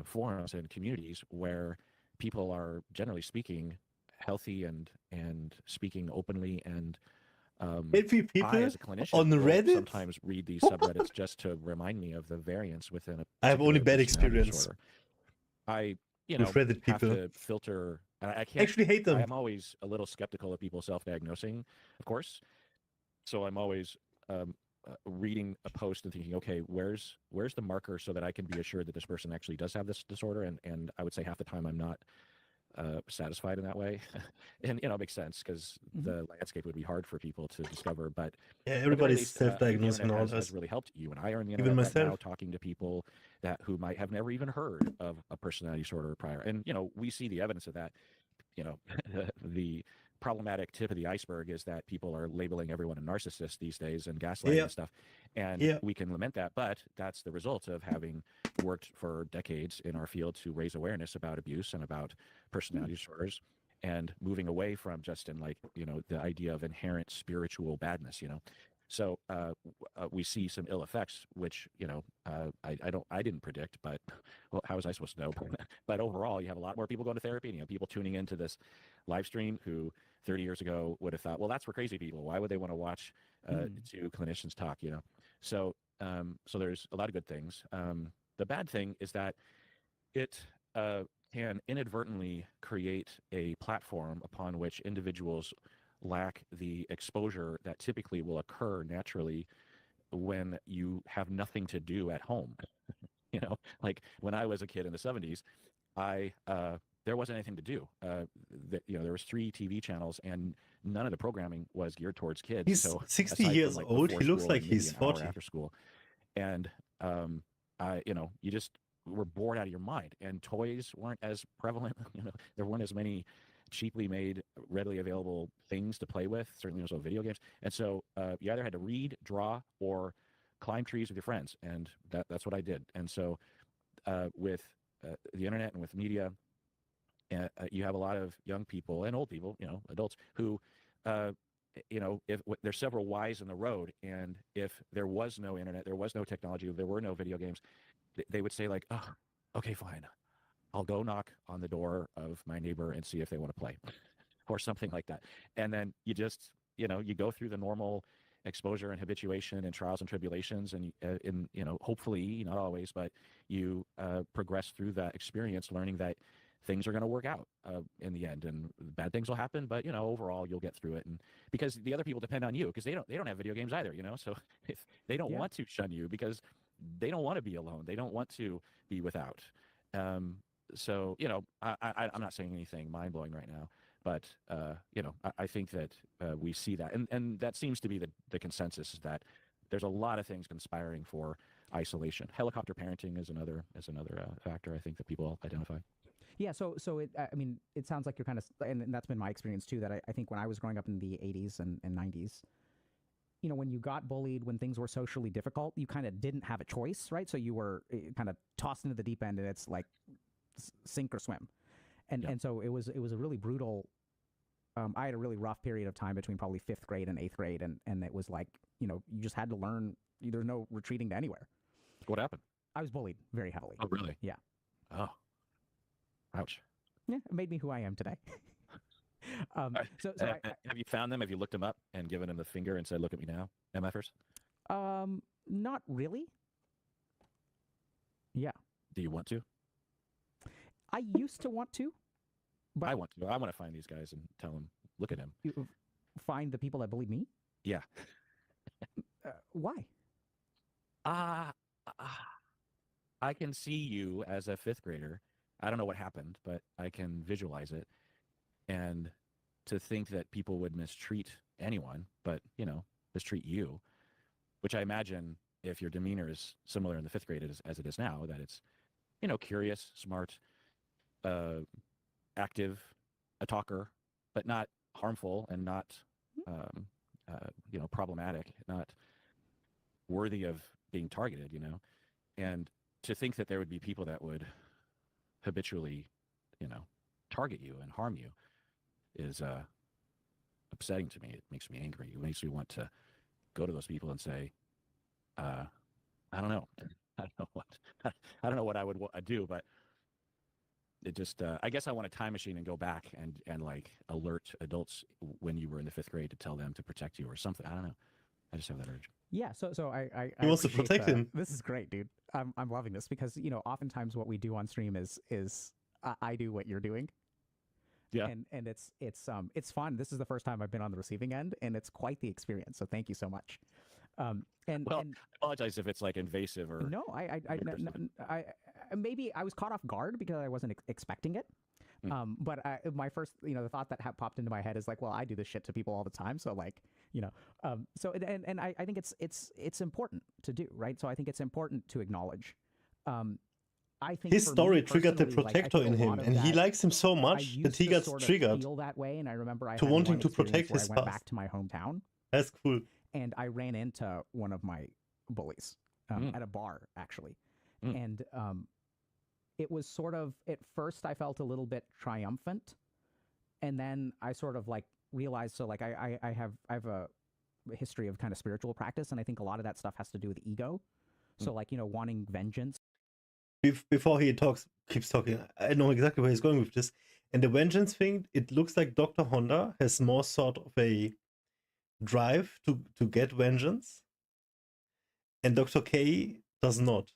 forums and communities where people are, generally speaking, healthy and speaking openly. And Maybe I, people as a clinician, on will Reddit. sometimes read these subreddits just to remind me of the variance within a I have only particular bad personality experience disorder. I, with Reddit have people. to filter. I can't. Actually hate them. I'm always a little skeptical of people self-diagnosing, of course. So I'm always reading a post and thinking, okay, where's the marker so that I can be assured that this person actually does have this disorder? And I would say half the time I'm not satisfied in that way. And it makes sense because the landscape would be hard for people to discover. But Yeah, at the very everybody's least, I think the self-diagnosing internet nowadays. has really helped you and I are on the Even internet right now myself. talking to people who might have never even heard of a personality disorder prior. And we see the evidence of that. The problematic tip of the iceberg is that people are labeling everyone a narcissist these days and gaslighting and stuff. And we can lament that, but that's the result of having worked for decades in our field to raise awareness about abuse and about personality disorders and moving away from just in the idea of inherent spiritual badness. So we see some ill effects, which I didn't predict, but well, how was I supposed to know? But overall, you have a lot more people going to therapy, and people tuning into this live stream who 30 years ago would have thought, well, that's for crazy people. Why would they want to watch two clinicians talk? So there's a lot of good things. The bad thing is that it can inadvertently create a platform upon which individuals lack the exposure that typically will occur naturally when you have nothing to do at home. Like when I was a kid in the 70s, there wasn't anything to do. There was 3 TV channels and none of the programming was geared towards kids. He's so 60 aside years from, old. He before looks school like and maybe he's an hour 40. after school. And you just were bored out of your mind, and toys weren't as prevalent. There weren't as many cheaply made, readily available things to play with. Certainly also video games. And so you either had to read, draw, or climb trees with your friends. And that's what I did. And so with the internet and with media, you have a lot of young people and old people, adults who, if there's several Y's in the road, and if there was no internet, there was no technology, there were no video games, they would say like, oh, okay, fine. I'll go knock on the door of my neighbor and see if they want to play or something like that. And then you just, you go through the normal exposure and habituation and trials and tribulations. And, hopefully, not always, but you progress through that experience, learning that things are going to work out in the end, and bad things will happen, but overall you'll get through it. And because the other people depend on you, because they don't have video games either, so if they don't want to shun you because they don't want to be alone, they don't want to be without. So I'm not saying anything mind-blowing right now, but I think that we see that, and that seems to be the consensus, is that there's a lot of things conspiring for isolation. Helicopter parenting is another factor I think that people identify. Yeah, so it sounds like you're kind of, and that's been my experience too, that I think when I was growing up in the 80s and 90s, when you got bullied, when things were socially difficult, you kind of didn't have a choice, right? So you were kind of tossed into the deep end, and it's like sink or swim. And so it was a really brutal, I had a really rough period of time between probably 5th grade and 8th grade, and it was like, you just had to learn, there's no retreating to anywhere. What happened? I was bullied very heavily. Oh, really? Yeah. Oh. Ouch. Yeah, it made me who I am today. Have you found them? Have you looked them up and given them the finger and said, "Look at me now, MFers"? Not really. Yeah. Do you want to? I used to want to, but I want to. I want to find these guys and tell them, "Look at him." you find the people that believe me. Yeah. Why? I can see you as a fifth grader. I don't know what happened, but I can visualize it. And to think that people would mistreat anyone, but, mistreat you, which I imagine if your demeanor is similar in the fifth grade as it is now, that it's, curious, smart, active, a talker, but not harmful and not, problematic, not worthy of being targeted, and to think that there would be people that would habitually, target you and harm you is upsetting to me. It makes me angry. It makes me want to go to those people and say, I don't know. I don't know what I would do, but it just, I guess I want a time machine and go back and like alert adults when you were in the fifth grade to tell them to protect you or something. I don't know. I just have that urge. Yeah, so I He wants to protect him. This is great, dude. I'm loving this because oftentimes what we do on stream is I do what you're doing. Yeah. And it's fun. This is the first time I've been on the receiving end, and it's quite the experience. So thank you so much. I apologize if it's like invasive or no. I maybe I was caught off guard because I wasn't expecting it. But my first, the thought that popped into my head is like, well, I do this shit to people all the time, so like, so and I think it's important to do, right? So I think it's important to acknowledge. I think his story triggered the protector in him, and he likes him so much that he got triggered feel that way. And I remember to wanting to protect his past. I went back to my hometown. That's cool. And I ran into one of my bullies at a bar, actually, and it was sort of, at first I felt a little bit triumphant, and then I sort of like realized, so like I have a history of kind of spiritual practice, and I think a lot of that stuff has to do with ego. So like, wanting vengeance. Before he keeps talking, I know exactly where he's going with this. And the vengeance thing, it looks like Dr. Honda has more sort of a drive to get vengeance, and Dr. K does not.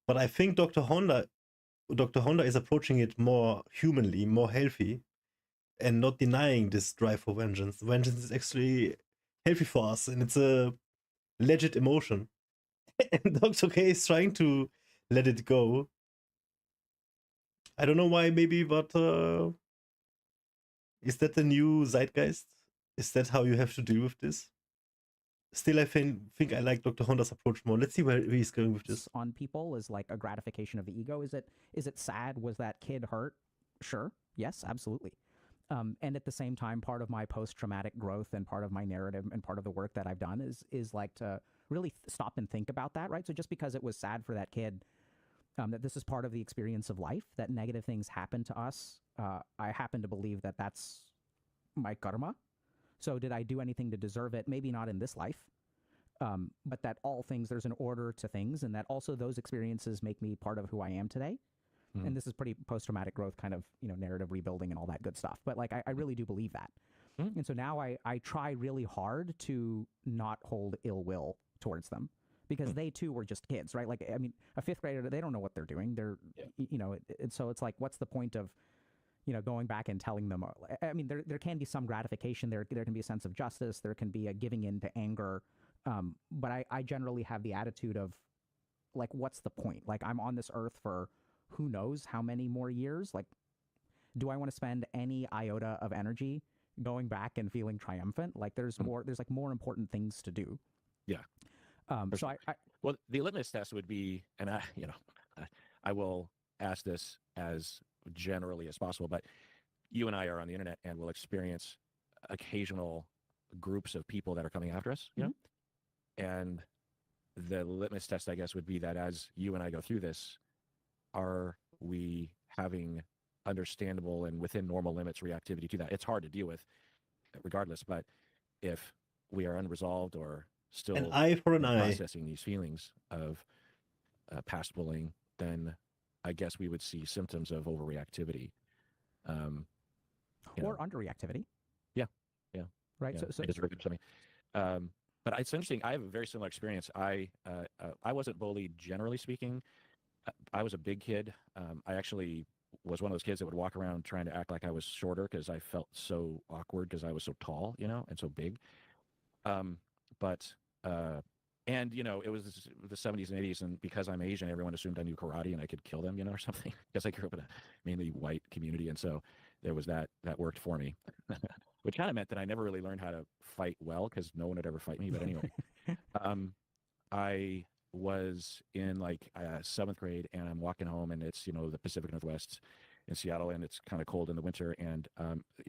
But I think Dr. Honda is approaching it more humanly, more healthy, and not denying this drive for vengeance. Vengeance is actually healthy for us, and it's a legit emotion. And Dr. K is trying to let it go. I don't know why, maybe, but is that the new zeitgeist? Is that how you have to deal with this? Still, I think I like Dr. Honda's approach more. Let's see where he's going with this. On people is like a gratification of the ego. Is it sad? Was that kid hurt? Sure. Yes, absolutely. And at the same time, part of my post-traumatic growth and part of my narrative and part of the work that I've done is like to really stop and think about that, right? So just because it was sad for that kid, that this is part of the experience of life, that negative things happen to us, I happen to believe that that's my karma. So did I do anything to deserve it? Maybe not in this life, but that all things, there's an order to things, and that also those experiences make me part of who I am today. And this is pretty post-traumatic growth kind of, narrative rebuilding and all that good stuff. But like, I really do believe that. And so now I try really hard to not hold ill will towards them, because they too were just kids, right? Like, I mean, a fifth grader, they don't know what they're doing. They're, and so it's like, what's the point of, going back and telling them? I mean, there can be some gratification. There can be a sense of justice. There can be a giving in to anger. But I generally have the attitude of, like, what's the point? Like, I'm on this earth for who knows how many more years? Like, do I want to spend any iota of energy going back and feeling triumphant? Like, there's like more important things to do. Yeah. So well, the litmus test would be, and I will ask this as generally as possible, but you and I are on the internet and we'll experience occasional groups of people that are coming after us, you know? And the litmus test, I guess, would be that as you and I go through this, are we having understandable and within normal limits reactivity to that? It's hard to deal with regardless, but if we are unresolved or still an eye for an eye processing these feelings of past bullying, then I guess we would see symptoms of overreactivity. Or underreactivity. Yeah. Right. Yeah, So it is very good to me. But it's interesting. I have a very similar experience. I wasn't bullied, generally speaking. I was a big kid. I actually was one of those kids that would walk around trying to act like I was shorter because I felt so awkward because I was so tall, and so big. But and it was the 70s and 80s, and because I'm Asian, everyone assumed I knew karate and I could kill them, or something. Because I grew up in a mainly white community, and so there was that worked for me. Which kind of meant that I never really learned how to fight well because no one would ever fight me. But anyway, I was in like 7th grade, and I'm walking home, and it's the Pacific Northwest in Seattle, and it's kind of cold in the winter, and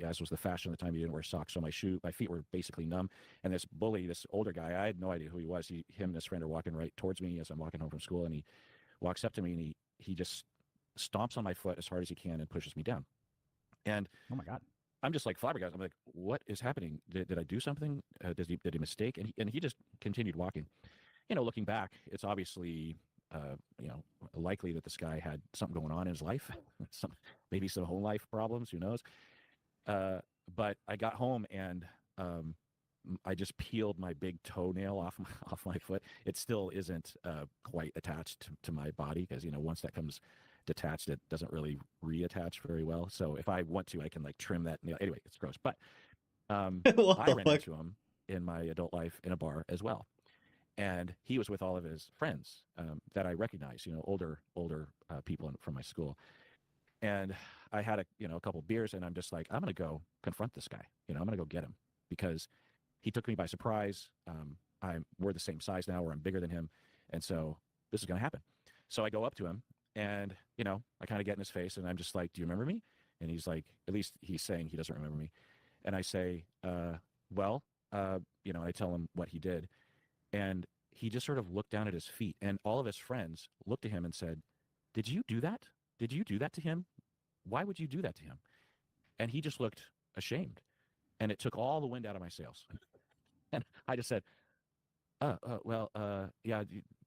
as was the fashion at the time, you didn't wear socks, so my feet were basically numb. And this bully, this older guy, I had no idea who he was. Him and his friend are walking right towards me as I'm walking home from school, and he walks up to me, and he just stomps on my foot as hard as he can and pushes me down. And oh my God. I'm just like flabbergasted. I'm like, what is happening? Did I do something? Did he mistake? And he just continued walking. Looking back, it's obviously, likely that this guy had something going on in his life, maybe some home life problems. Who knows? But I got home, and I just peeled my big toenail off my foot. It still isn't quite attached to my body because once that comes detached, it doesn't really reattach very well. So if I want to, I can like trim that nail. Anyway, it's gross. But I ran into him in my adult life in a bar as well, and he was with all of his friends that I recognized, older people from my school. And I had a couple beers, and I'm just like, I'm gonna go confront this guy. I'm gonna go get him because he took me by surprise. We're the same size now, or I'm bigger than him, and so this is gonna happen. So I go up to him, and I kind of get in his face, and I'm just like, do you remember me? And he's like, at least he's saying he doesn't remember me. And I say, well, I tell him what he did, and he just sort of looked down at his feet, and all of his friends looked at him and said, did you do that? Did you do that to him? Why would you do that to him? And he just looked ashamed, and it took all the wind out of my sails. And I just said, well, yeah,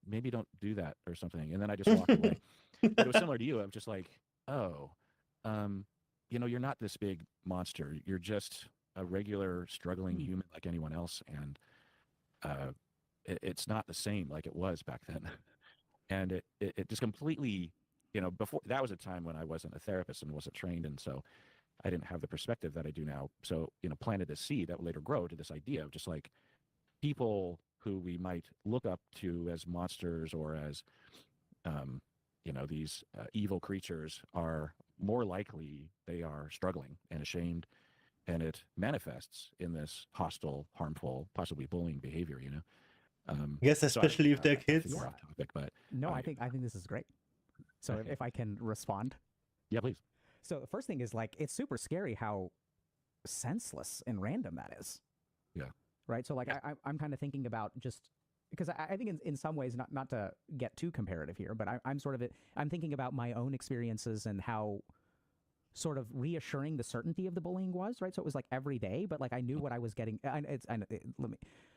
maybe don't do that or something. And then I just walked away. But it was similar to you. I'm just like, oh, you're not this big monster. You're just a regular struggling human like anyone else. And it's not the same like it was back then. And it just completely, before that was a time when I wasn't a therapist and wasn't trained. And so I didn't have the perspective that I do now. So, planted this seed that would later grow to this idea of just like people who we might look up to as monsters or as, these evil creatures are more likely they are struggling and ashamed, and it manifests in this hostile, harmful, possibly bullying behavior. Yes, especially if they're I think kids. we're off topic, but No, I think this is great. So Okay. if I can respond. Yeah, please. So the first thing is like it's super scary how senseless and random that is. Yeah. Right. So like Yeah. I'm kind of thinking about just because I think in some ways not to get too comparative here, but I'm thinking about my own experiences and how sort of reassuring the certainty of the bullying was, right? So it was like every day, but like I knew what I was getting.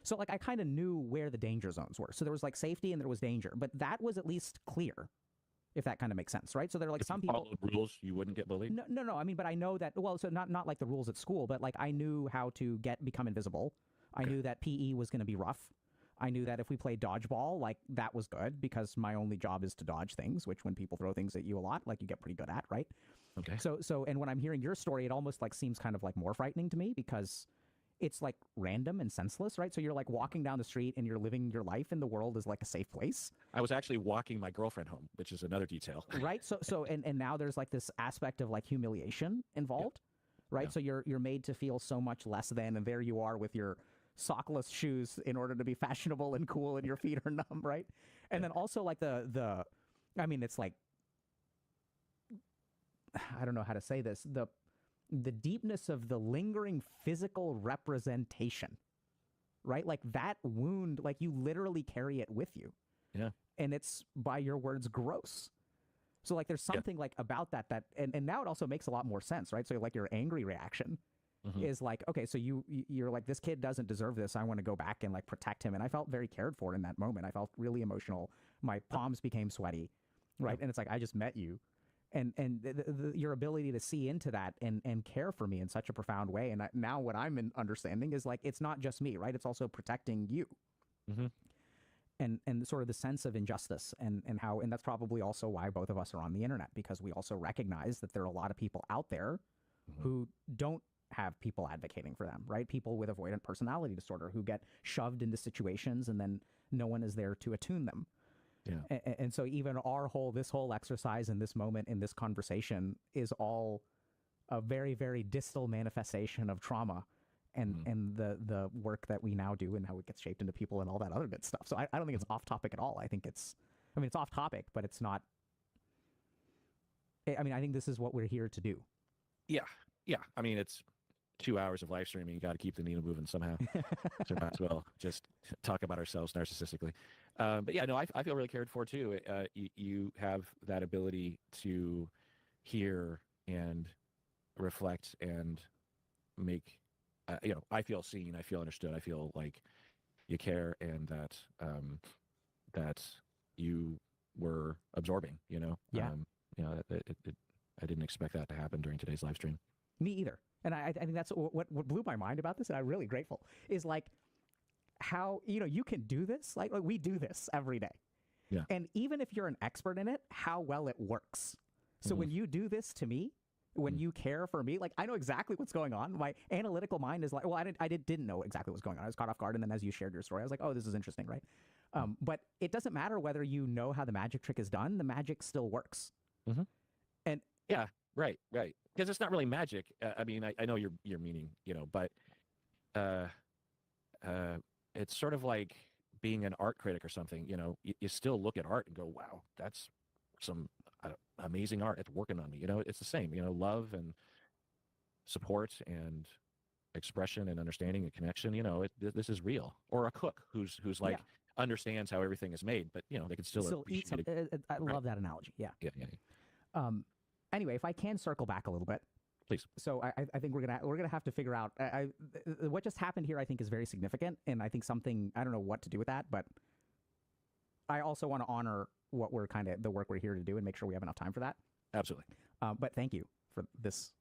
So like I kind of knew where the danger zones were. So there was like safety and there was danger, but that was at least clear, if that kind of makes sense, right? So there are like If some you people. followed rules, you wouldn't get bullied. No. I mean, but I know that. Well, so not like the rules at school, but like I knew how to become invisible. I Okay. knew that PE was going to be rough. I knew that if we played dodgeball, like that was good because my only job is to dodge things, which when people throw things at you a lot, like you get pretty good at, right? Okay. So, and when I'm hearing your story, it almost like seems kind of like more frightening to me because it's like random and senseless, right? So you're like walking down the street and you're living your life and the world is like a safe place. I was actually walking my girlfriend home, which is another detail. Right. So, and now there's like this aspect of like humiliation involved, right? Yeah. So you're made to feel so much less than, and there you are with your sockless shoes in order to be fashionable and cool and your feet are numb, right? And then also like I mean, it's like, I don't know how to say this, the deepness of the lingering physical representation, right? Like that wound, like you literally carry it with you. Yeah. And it's, by your words, gross. So like there's something like about that and now it also makes a lot more sense, right? So like your angry reaction is like, okay, so you're like, this kid doesn't deserve this. I want to go back and like protect him. And I felt very cared for in that moment. I felt really emotional. My palms became sweaty, right? And it's like, I just met you. your ability to see into that and care for me in such a profound way. And now what I'm understanding is like, it's not just me, right? It's also protecting you. Mm-hmm. And sort of the sense of injustice and that's probably also why both of us are on the internet, because we also recognize that there are a lot of people out there who don't have people advocating for them, right? People with avoidant personality disorder who get shoved into situations and then no one is there to attune them. Yeah. And so even this whole exercise in this moment, in this conversation, is all a very, very distal manifestation of trauma and the work that we now do and how it gets shaped into people and all that other good stuff. So I don't think it's off topic at all. I think it's off topic, but it's not. I think this is what we're here to do. Yeah. I mean, it's 2 hours of live streaming. You got to keep the needle moving somehow. So might as well just talk about ourselves narcissistically. But yeah, no, I feel really cared for too. You have that ability to hear and reflect and make. I feel seen. I feel understood. I feel like you care, and that you were absorbing. Yeah. I didn't expect that to happen during today's live stream. Me either. And I think that's what blew my mind about this, and I'm really grateful, is like how, you can do this. Like we do this every day. Yeah. And even if you're an expert in it, how well it works. So when you do this to me, when you care for me, like I know exactly what's going on. My analytical mind is like, well, I didn't know exactly what was going on. I was caught off guard. And then as you shared your story, I was like, oh, this is interesting, right? But it doesn't matter whether you know how the magic trick is done. The magic still works. Mm-hmm. And yeah, right. Because it's not really magic. I know your meaning, but it's sort of like being an art critic or something. You still look at art and go, wow, that's some amazing art. It's working on me. It's the same. Love and support and expression and understanding and connection. This is real. Or a cook who's like understands how everything is made, but they can still eat some. I love that analogy. Yeah. Anyway, if I can circle back a little bit, please. So I think we're gonna have to figure out what just happened here. I think is very significant, and I think something, I don't know what to do with that, but I also want to honor what we're the work we're here to do and make sure we have enough time for that. Absolutely. But thank you for this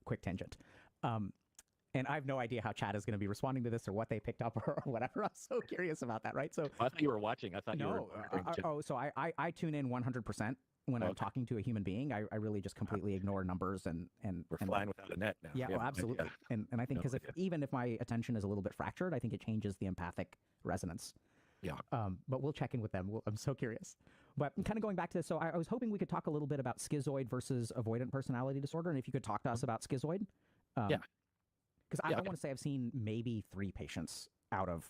quick tangent. And I have no idea how chat is going to be responding to this or what they picked up or whatever. I'm so curious about that, right? So I thought you were watching. I thought you were. So I tune in 100% when I'm talking to a human being. I really just completely ignore numbers and we're flying without a net now. Yeah, well, absolutely. And I think because even if my attention is a little bit fractured, I think it changes the empathic resonance. Yeah. But we'll check in with them. I'm so curious. But kind of going back to this, so I was hoping we could talk a little bit about schizoid versus avoidant personality disorder, and if you could talk to us about schizoid. Yeah. Because I want to say I've seen maybe 3 patients out of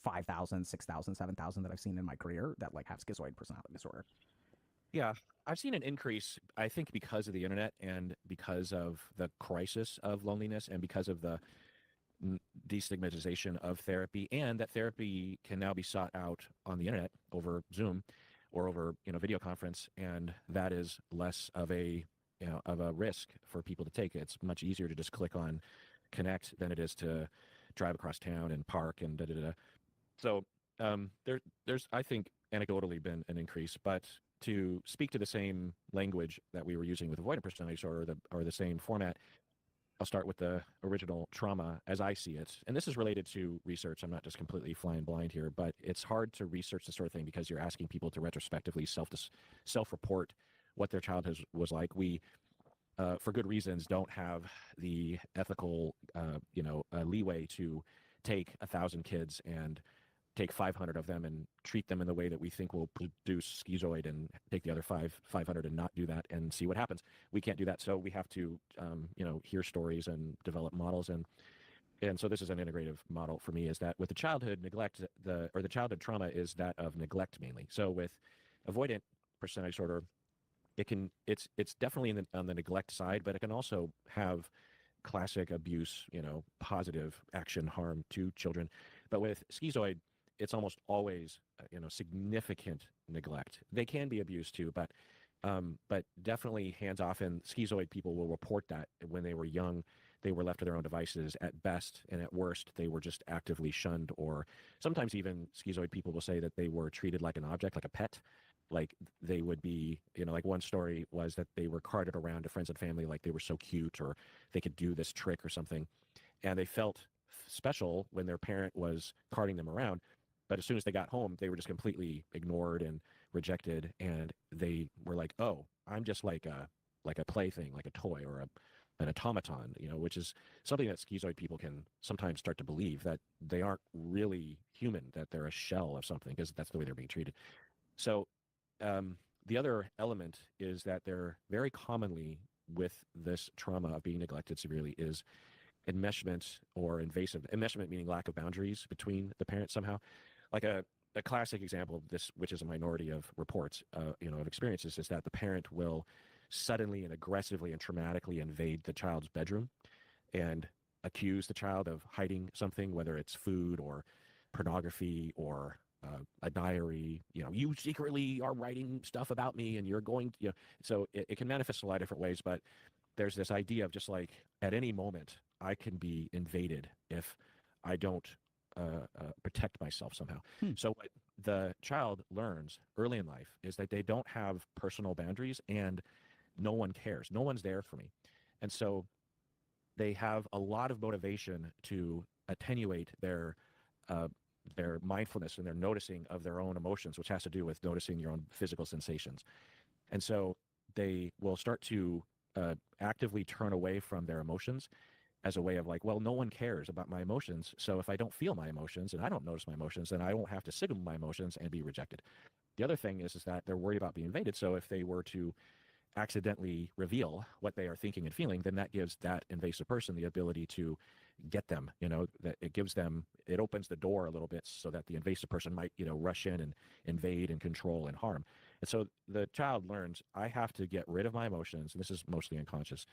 5,000, 6,000, 7,000 that I've seen in my career that like have schizoid personality disorder. Yeah, I've seen an increase, I think, because of the internet and because of the crisis of loneliness and because of the destigmatization of therapy, and that therapy can now be sought out on the internet over Zoom or over video conference, and that is less of a risk for people to take. It's much easier to just click on connect than it is to drive across town and park and da-da-da. So there's I think anecdotally been an increase, but to speak to the same language that we were using with avoidant personality disorder or the same format, I'll start with the original trauma as I see it. And this is related to research. I'm not just completely flying blind here, but it's hard to research this sort of thing because you're asking people to retrospectively self-report what their childhood was like. We, for good reasons, don't have the ethical, leeway to take 1,000 kids and take 500 of them and treat them in the way that we think will produce schizoid, and take the other 500 and not do that and see what happens. We can't do that, so we have to, hear stories and develop models, and so this is an integrative model for me. Is that with the childhood neglect, the childhood trauma is that of neglect mainly. So with avoidant personality disorder, it's definitely on the neglect side, but it can also have classic abuse, positive action harm to children. But with schizoid, it's almost always, significant neglect. They can be abused too, but definitely hands off. And schizoid people will report that when they were young, they were left to their own devices at best, and at worst, they were just actively shunned. Or sometimes even schizoid people will say that they were treated like an object, like a pet. like they would be, like one story was that they were carted around to friends and family like they were so cute, or they could do this trick or something, and they felt special when their parent was carting them around. But as soon as they got home, they were just completely ignored and rejected, and they were like, "Oh, I'm just like a plaything, like a toy or an automaton," which is something that schizoid people can sometimes start to believe, that they aren't really human, that they're a shell of something, because that's the way they're being treated. So the other element is that they're very commonly, with this trauma of being neglected severely, is enmeshment or invasive. Enmeshment meaning lack of boundaries between the parents somehow. Like a classic example of this, which is a minority of reports, of experiences, is that the parent will suddenly and aggressively and traumatically invade the child's bedroom and accuse the child of hiding something, whether it's food or pornography or a diary. You secretly are writing stuff about me, and you're going to, so it can manifest a lot of different ways. But there's this idea of just like, at any moment I can be invaded if I don't protect myself somehow. So what the child learns early in life is that they don't have personal boundaries, and no one cares. No one's there for me. And so they have a lot of motivation to attenuate their mindfulness and their noticing of their own emotions, which has to do with noticing your own physical sensations. And so they will start to actively turn away from their emotions as a way of like, well, no one cares about my emotions. So if I don't feel my emotions and I don't notice my emotions, then I won't have to signal my emotions and be rejected. The other thing is that they're worried about being invaded. So if they were to accidentally reveal what they are thinking and feeling, then that gives that invasive person the ability to get them, that it opens the door a little bit so that the invasive person might, rush in and invade and control and harm. And so the child learns, I have to get rid of my emotions, and this is mostly unconscious,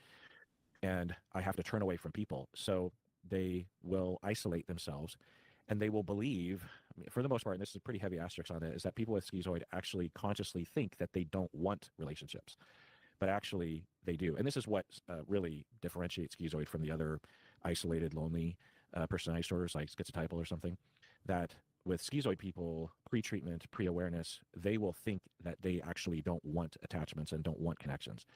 and I have to turn away from people. So they will isolate themselves, and they will believe, for the most part, and this is a pretty heavy asterisk on it, is that people with schizoid actually consciously think that they don't want relationships, but actually they do. And this is what really differentiates schizoid from the other isolated, lonely personality disorders like schizotypal or something, that with schizoid people, pre-treatment, pre-awareness, they will think that they actually don't want attachments and don't want connections,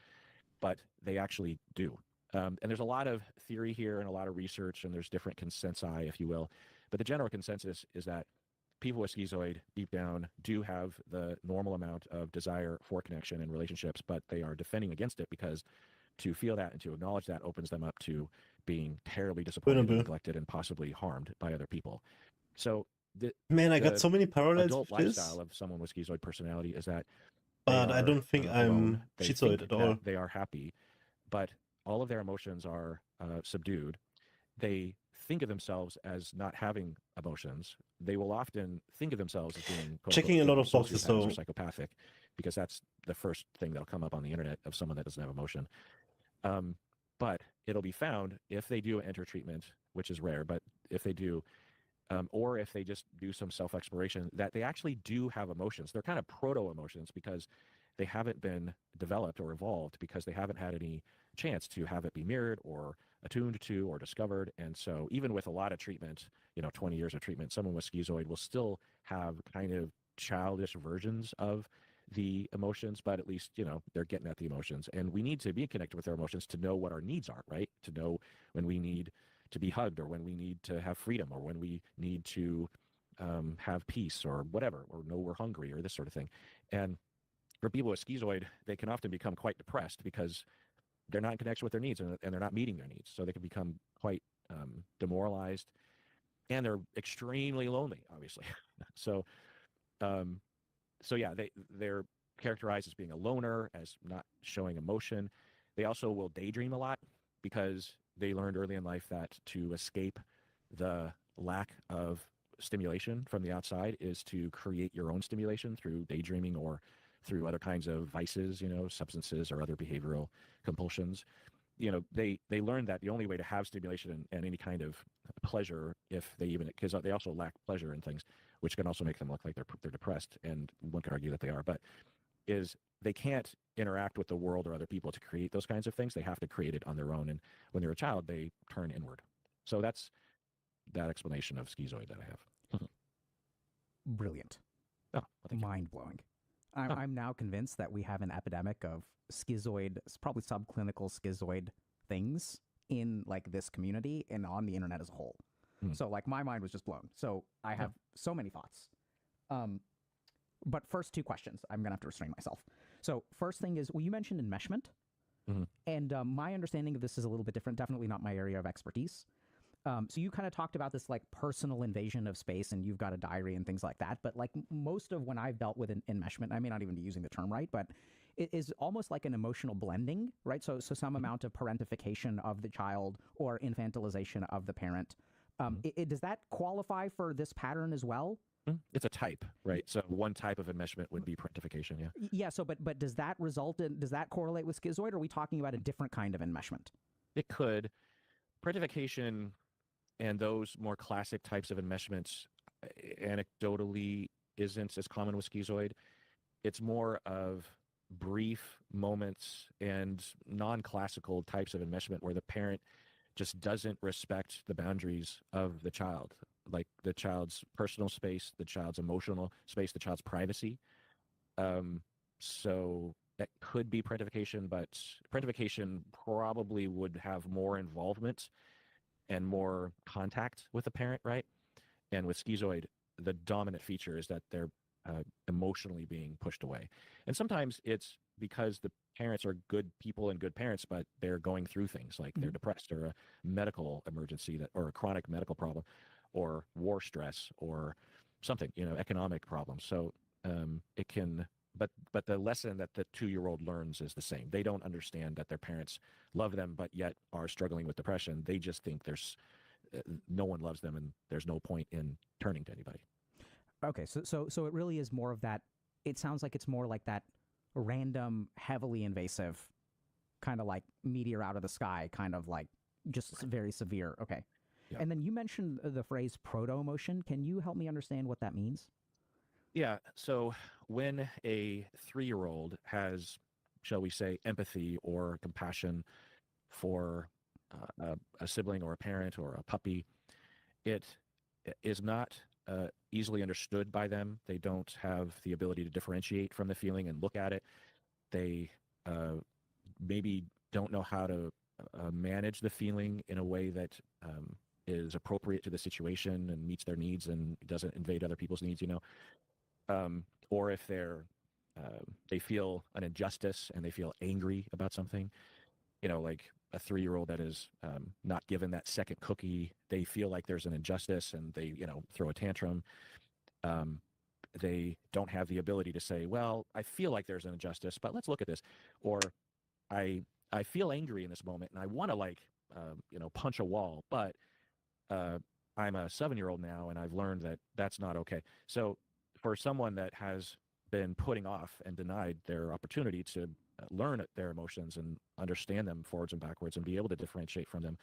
but they actually do. And there's a lot of theory here and a lot of research, and there's different consensi, if you will. But the general consensus is that people with schizoid deep down do have the normal amount of desire for connection and relationships, but they are defending against it, because to feel that and to acknowledge that opens them up to being terribly disappointed and neglected and possibly harmed by other people. So man, I got so many parallels adult with this. lifestyle of someone with schizoid personality is that but I don't think I'm alone. They schizoid think at all. that they are happy, but all of their emotions are subdued. They think of themselves as not having emotions. They will often think of themselves as being checking a lot of boxes, so or psychopathic, because that's the first thing that'll come up on the internet of someone that doesn't have emotion. But it'll be found if they do enter treatment, which is rare, but if they do, or if they just do some self-exploration, that they actually do have emotions. They're kind of proto-emotions because they haven't been developed or evolved, because they haven't had any chance to have it be mirrored or attuned to or discovered. And so even with a lot of treatment, 20 years of treatment, someone with schizoid will still have kind of childish versions of the emotions, but at least, they're getting at the emotions. And we need to be connected with our emotions to know what our needs are, right? To know when we need to be hugged, or when we need to have freedom, or when we need to have peace, or whatever, or know we're hungry, or this sort of thing. And for people with schizoid, they can often become quite depressed because they're not in connection with their needs, and they're not meeting their needs. So they can become quite demoralized, and they're extremely lonely, obviously. So yeah, they're characterized as being a loner, as not showing emotion. They also will daydream a lot, because they learned early in life that to escape the lack of stimulation from the outside is to create your own stimulation through daydreaming or through other kinds of vices, substances or other behavioral compulsions. They learned that the only way to have stimulation and any kind of pleasure, because they also lack pleasure in things, which can also make them look like they're depressed, and one could argue that they are, but is they can't interact with the world or other people to create those kinds of things. They have to create it on their own. And when they're a child, they turn inward. So that's that explanation of schizoid that I have. Brilliant. Oh, well, mind blowing. I'm now convinced that we have an epidemic of schizoid, probably subclinical schizoid things in like this community and on the internet as a whole. So like my mind was just blown. So I have so many thoughts. But first, two questions. I'm gonna have to restrain myself. So first thing is, well, you mentioned enmeshment, and my understanding of this is a little bit different. Definitely not my area of expertise. So you kind of talked about this like personal invasion of space, and you've got a diary and things like that. But like most of when I've dealt with enmeshment, I may not even be using the term right, but it is almost like an emotional blending, right? So some amount of parentification of the child or infantilization of the parent. Does that qualify for this pattern as well? It's a type, right? So one type of enmeshment would be parentification, yeah. Yeah. So, but does that does that correlate with schizoid? Or are we talking about a different kind of enmeshment? It could. Parentification and those more classic types of enmeshments, anecdotally, isn't as common with schizoid. It's more of brief moments and non-classical types of enmeshment where the parent just doesn't respect the boundaries of the child, like the child's personal space, the child's emotional space, the child's privacy. So that could be parentification, but parentification probably would have more involvement and more contact with the parent, right? And with schizoid, the dominant feature is that they're emotionally being pushed away. And sometimes it's because the parents are good people and good parents, but they're going through things like they're depressed or a medical emergency or a chronic medical problem or war stress or something, economic problems. So it can, but the lesson that the 2-year-old learns is the same. They don't understand that their parents love them, but yet are struggling with depression. They just think there's no one loves them and there's no point in turning to anybody. Okay, so it really is more of that. It sounds like it's more like that random, heavily invasive, kind of like meteor out of the sky, kind of like just very severe. Okay. Yeah. And then you mentioned the phrase proto-emotion. Can you help me understand what that means? Yeah, so when a 3-year-old has, shall we say, empathy or compassion for a sibling or a parent or a puppy, it is not easily understood by them. They don't have the ability to differentiate from the feeling and look at it. They maybe don't know how to manage the feeling in a way that is appropriate to the situation and meets their needs and doesn't invade other people's needs, or if they feel an injustice and they feel angry about something, like a 3-year-old that is not given that second cookie, they feel like there's an injustice and they, throw a tantrum. They don't have the ability to say, well, I feel like there's an injustice, but let's look at this. Or I feel angry in this moment and I want to punch a wall, but I'm a 7-year-old now and I've learned that that's not okay. So for someone that has been putting off and denied their opportunity to learn their emotions and understand them forwards and backwards and be able to differentiate from them,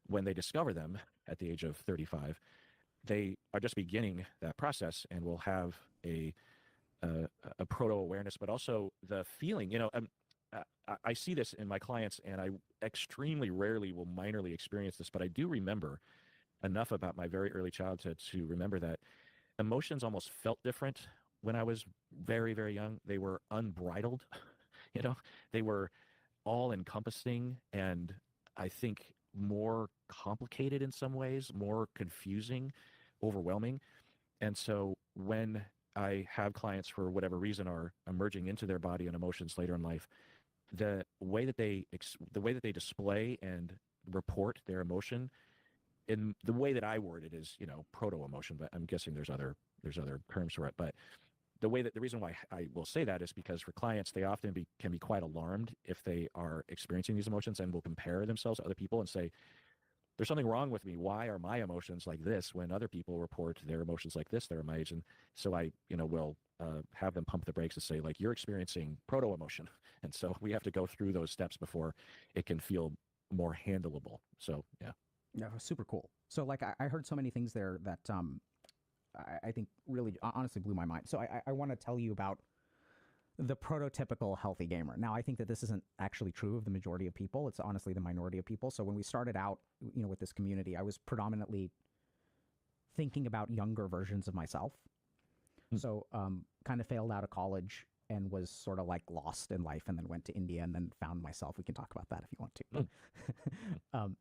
when they discover them at the age of 35, they are just beginning that process and will have a proto-awareness, but also the feeling, I see this in my clients and I extremely rarely will minorly experience this, but I do remember enough about my very early childhood to remember that emotions almost felt different when I was very, very young. They were unbridled, they were all encompassing and I think more complicated in some ways, more confusing, overwhelming. And so when I have clients for whatever reason are emerging into their body and emotions later in life, the way that they display and report their emotion in the way that I word it is, proto-emotion, but I'm guessing there's other terms for it. But the reason why I will say that is because for clients, they often can be quite alarmed if they are experiencing these emotions and will compare themselves to other people and say, there's something wrong with me. Why are my emotions like this when other people report their emotions like this? They're my age. And so I, will have them pump the brakes and say, like, you're experiencing proto-emotion. And so we have to go through those steps before it can feel more handleable. So, yeah. Yeah, super cool. So like I heard so many things there that I think really honestly blew my mind. So I want to tell you about the prototypical healthy gamer. Now, I think that this isn't actually true of the majority of people. It's honestly the minority of people. So when we started out, with this community, I was predominantly thinking about younger versions of myself. So kind of failed out of college and was sort of like lost in life, and then went to India and then found myself. We can talk about that if you want to.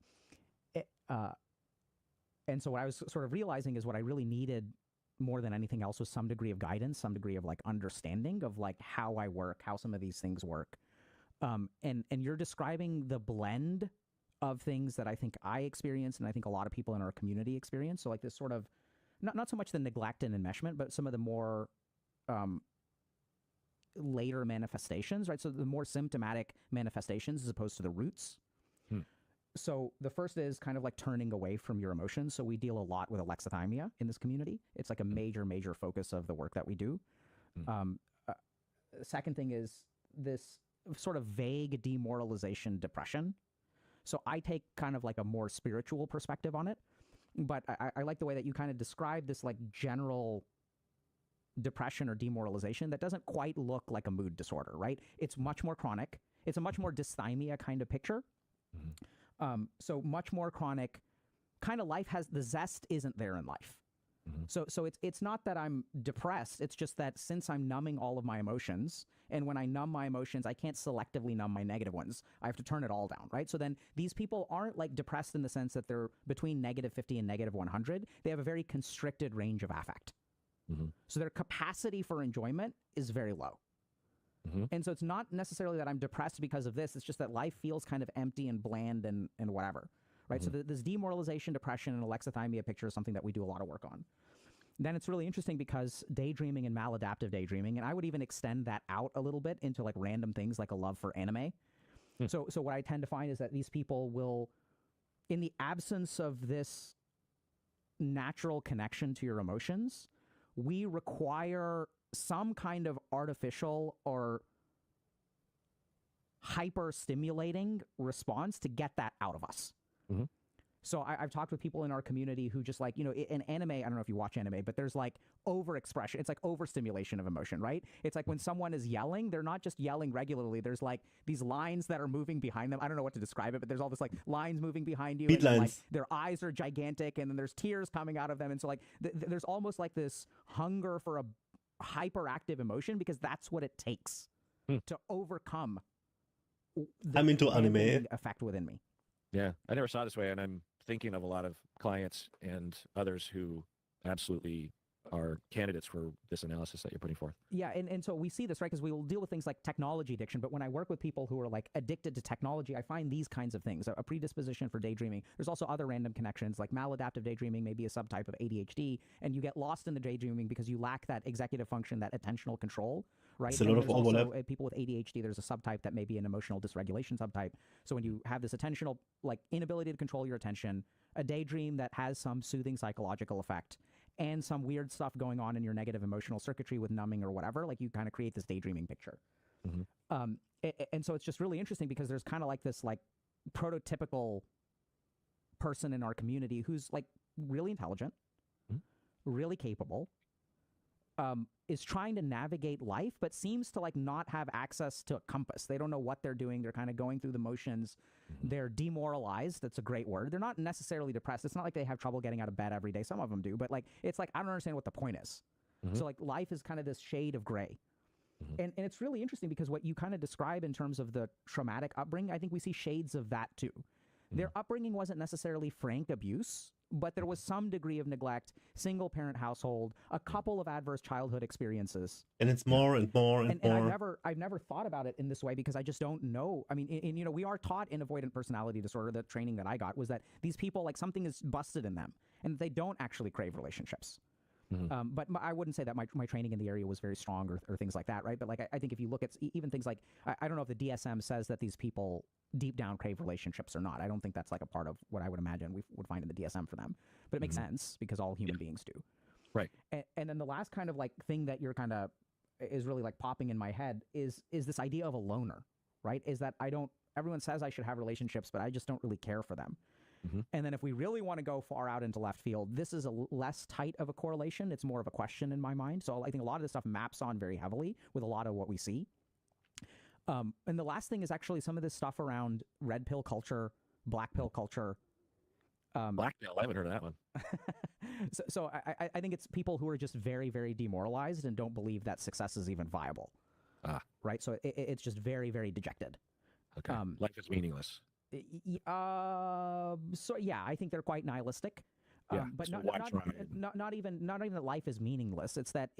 And so what I was sort of realizing is what I really needed more than anything else was some degree of guidance, some degree of like understanding of like how I work, how some of these things work. And you're describing the blend of things that I think I experience and I think a lot of people in our community experience. So like this sort of, not so much the neglect and enmeshment, but some of the more later manifestations, right? So the more symptomatic manifestations as opposed to the roots. So the first is kind of like turning away from your emotions. So we deal a lot with alexithymia in this community. It's like a major, major focus of the work that we do. Second thing is this sort of vague demoralization depression. So I take kind of like a more spiritual perspective on it. But I like the way that you kind of describe this like general depression or demoralization that doesn't quite look like a mood disorder, right? It's much more chronic. It's a much more dysthymia kind of picture. So much more chronic kind of life has the zest isn't there in life. So it's not that I'm depressed. It's just that since I'm numbing all of my emotions, and when I numb my emotions, I can't selectively numb my negative ones. I have to turn it all down, right? So then these people aren't like depressed in the sense that they're between -50 and -100. They have a very constricted range of affect. So their capacity for enjoyment is very low. And so it's not necessarily that I'm depressed because of this. It's just that life feels kind of empty and bland and whatever, right? So this demoralization, depression, and alexithymia picture is something that we do a lot of work on. Then it's really interesting because daydreaming and maladaptive daydreaming, and I would even extend that out a little bit into like random things like a love for anime. So what I tend to find is that these people will, in the absence of this natural connection to your emotions, we require some kind of artificial or hyper stimulating response to get that out of us. So I've talked with people in our community who just like, you know, in anime, I don't know if you watch anime, but there's like overexpression. It's like overstimulation of emotion, right? It's like when someone is yelling, they're not just yelling regularly. There's like these lines that are moving behind them. I don't know what to describe it, but there's all this like lines moving behind you. Beat and then, lines. like, their eyes are gigantic and then there's tears coming out of them. And so like there's almost like this hunger for a hyperactive emotion because that's what it takes to overcome the I'm into anime. dampening effect within me. Yeah, I never saw it this way, and I'm thinking of a lot of clients and others who absolutely are candidates for this analysis that you're putting forth. Yeah, and so we see this, right, because we will deal with things like technology addiction, but when I work with people who are like addicted to technology, I find these kinds of things, a predisposition for daydreaming. There's also other random connections, like maladaptive daydreaming may be a subtype of ADHD, and you get lost in the daydreaming because you lack that executive function, that attentional control, right? It's a lot of there's also, overlap. people with ADHD, there's a subtype that may be an emotional dysregulation subtype. So when you have this attentional, like inability to control your attention, a daydream that has some soothing psychological effect, and some weird stuff going on in your negative emotional circuitry with numbing or whatever, like you kind of create this daydreaming picture. And so it's just really interesting because there's kind of like this like prototypical person in our community who's like really intelligent, really capable, is trying to navigate life, but seems to like not have access to a compass. They don't know what they're doing. They're kind of going through the motions. They're demoralized. That's a great word. They're not necessarily depressed. It's not like they have trouble getting out of bed every day. Some of them do, but like, it's like, I don't understand what the point is. So like life is kind of this shade of gray. And it's really interesting because what you kind of describe in terms of the traumatic upbringing, I think we see shades of that too. Their upbringing wasn't necessarily frank abuse, but there was some degree of neglect, single parent household, a couple of adverse childhood experiences. And it's more and more and And more. I've never thought about it in this way because I just don't know. I mean, you know, we are taught in avoidant personality disorder, the training that I got was that these people, like something is busted in them and they don't actually crave relationships. But I wouldn't say that my training in the area was very strong or things like that, right? But like I think if you look at even things like, I don't know if the DSM says that these people deep down crave relationships or not. I don't think that's like a part of what I would imagine we would find in the DSM for them. But it makes sense because all human beings do. Right. And then the last kind of like thing that you're kind of is really like popping in my head is this idea of a loner, right? Is that everyone says I should have relationships, but I just don't really care for them. And then if we really want to go far out into left field, this is a less tight of a correlation. It's more of a question in my mind. So I think a lot of this stuff maps on very heavily with a lot of what we see. And the last thing is actually some of this stuff around red pill culture, black pill culture. Black pill, I haven't heard of that one. So I think it's people who are just very, very demoralized and don't believe that success is even viable. Right. So it's just very, very dejected. Okay. Life is meaningless. So yeah, I think they're quite nihilistic. Yeah. But so not even that life is meaningless. It's that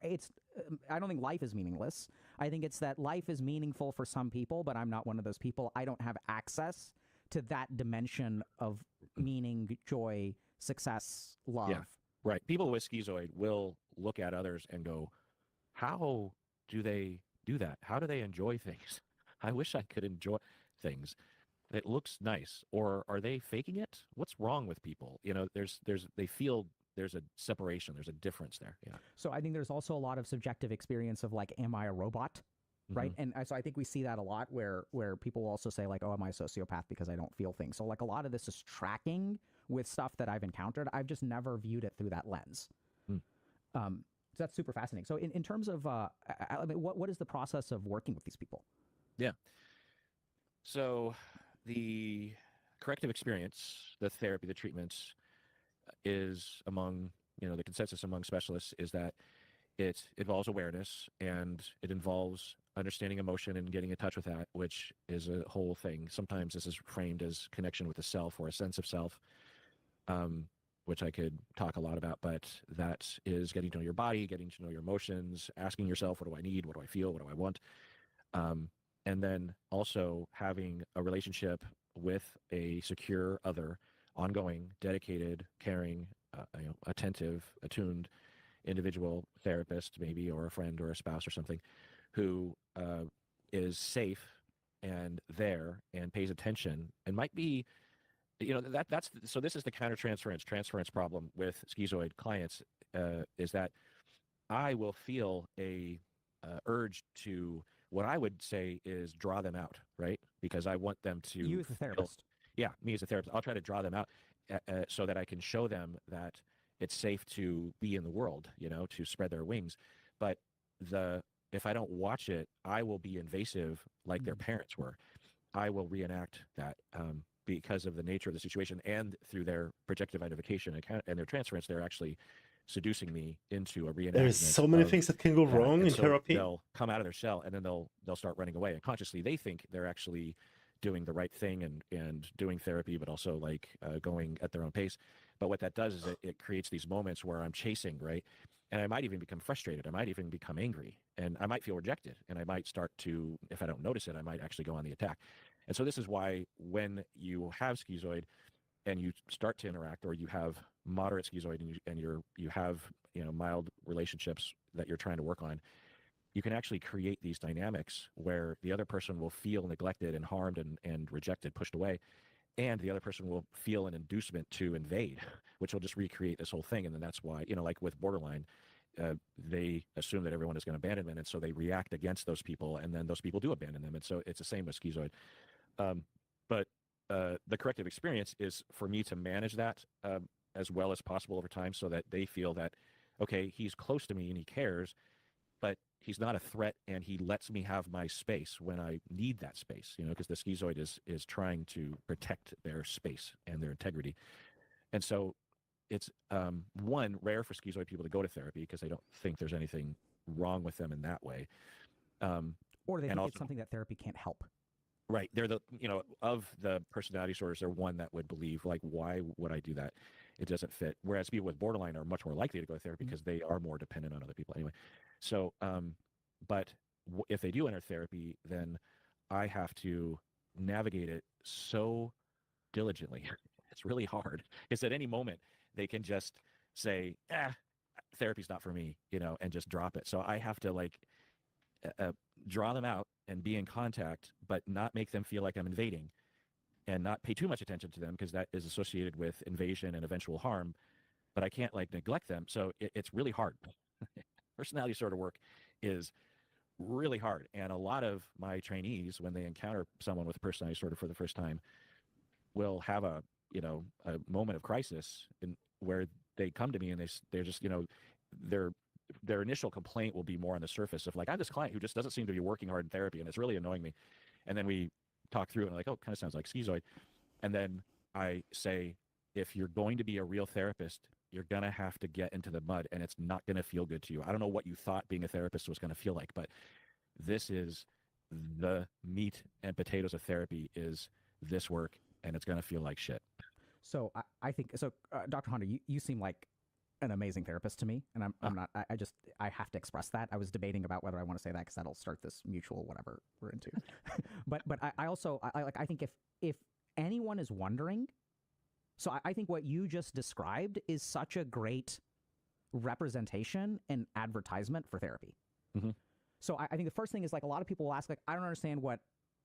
I don't think life is meaningless. I think it's that life is meaningful for some people, but I'm not one of those people. I don't have access to that dimension of meaning, joy, success, love. Yeah. Right. People with schizoid will look at others and go, how do they do that? How do they enjoy things? I wish I could enjoy things. It looks nice. Or are they faking it? What's wrong with people? You know, they feel there's a separation, there's a difference there. Yeah. So I think there's also a lot of subjective experience of like, am I a robot? Right. And so I think we see that a lot where people also say like, oh, am I a sociopath because I don't feel things? So like a lot of this is tracking with stuff that I've encountered. I've just never viewed it through that lens. So that's super fascinating. So in terms of I mean, what is the process of working with these people? Yeah. So the corrective experience, the therapy, the treatments is among, the consensus among specialists is that it involves awareness and it involves understanding emotion and getting in touch with that, which is a whole thing. Sometimes this is framed as connection with the self or a sense of self, which I could talk a lot about, but that is getting to know your body, getting to know your emotions, asking yourself, what do I need? What do I feel? What do I want? And then also having a relationship with a secure other, ongoing, dedicated, caring, attentive, attuned individual, therapist maybe, or a friend or a spouse or something, who is safe and there and pays attention and might be, so this is the transference problem with schizoid clients, is that I will feel a urge to, what I would say is draw them out, right? Because I want them to You as a therapist. Me as a therapist, I'll try to draw them out so that I can show them that it's safe to be in the world, to spread their wings. But if I don't watch it, I will be invasive like their parents were. I will reenact that because of the nature of the situation, and through their projective identification and their transference, they're actually seducing me into a reenactment. There's so many things that can go wrong in therapy. They'll come out of their shell and then they'll start running away. And consciously, they think they're actually doing the right thing and doing therapy, but also like going at their own pace. But what that does is it creates these moments where I'm chasing, right? And I might even become frustrated. I might even become angry, and I might feel rejected. And I might start to, if I don't notice it, I might actually go on the attack. And so this is why when you have schizoid and you start to interact, or you have moderate schizoid and you have mild relationships that you're trying to work on, you can actually create these dynamics where the other person will feel neglected and harmed and rejected, pushed away, and the other person will feel an inducement to invade, which will just recreate this whole thing. And then that's why, like with borderline, they assume that everyone is going to abandon them, and so they react against those people, and then those people do abandon them. And so it's the same with schizoid. But the corrective experience is for me to manage that as well as possible over time, so that they feel that, okay, he's close to me and he cares, but he's not a threat, and he lets me have my space when I need that space, because the schizoid is trying to protect their space and their integrity. And so it's rare for schizoid people to go to therapy because they don't think there's anything wrong with them in that way. Or they think it's something that therapy can't help. Right. They're of the personality disorders, they're one that would believe, like, why would I do that? It doesn't fit. Whereas people with borderline are much more likely to go to therapy because they are more dependent on other people anyway. So, but if they do enter therapy, then I have to navigate it so diligently. It's really hard. Because at any moment they can just say, therapy's not for me, and just drop it. So I have to draw them out and be in contact, but not make them feel like I'm invading, and not pay too much attention to them because that is associated with invasion and eventual harm. But I can't neglect them. So it's really hard. Personality disorder work is really hard. And a lot of my trainees, when they encounter someone with a personality disorder for the first time, will have a moment of crisis where they come to me and they're just, their initial complaint will be more on the surface of, like, I have this client who just doesn't seem to be working hard in therapy and it's really annoying me. And then we talk through it and oh, it kind of sounds like schizoid. And then I say, if you're going to be a real therapist, you're going to have to get into the mud, and it's not going to feel good to you. I don't know what you thought being a therapist was going to feel like, but this is the meat and potatoes of therapy is this work, and it's going to feel like shit. So I think so, Dr. Honda, you seem like an amazing therapist to me, and I'm not. I have to express that. I was debating about whether I want to say that because that'll start this mutual whatever we're into. but I also I think if anyone is wondering, so I think what you just described is such a great representation and advertisement for therapy. Mm-hmm. So I think the first thing is like a lot of people will ask like, I don't understand what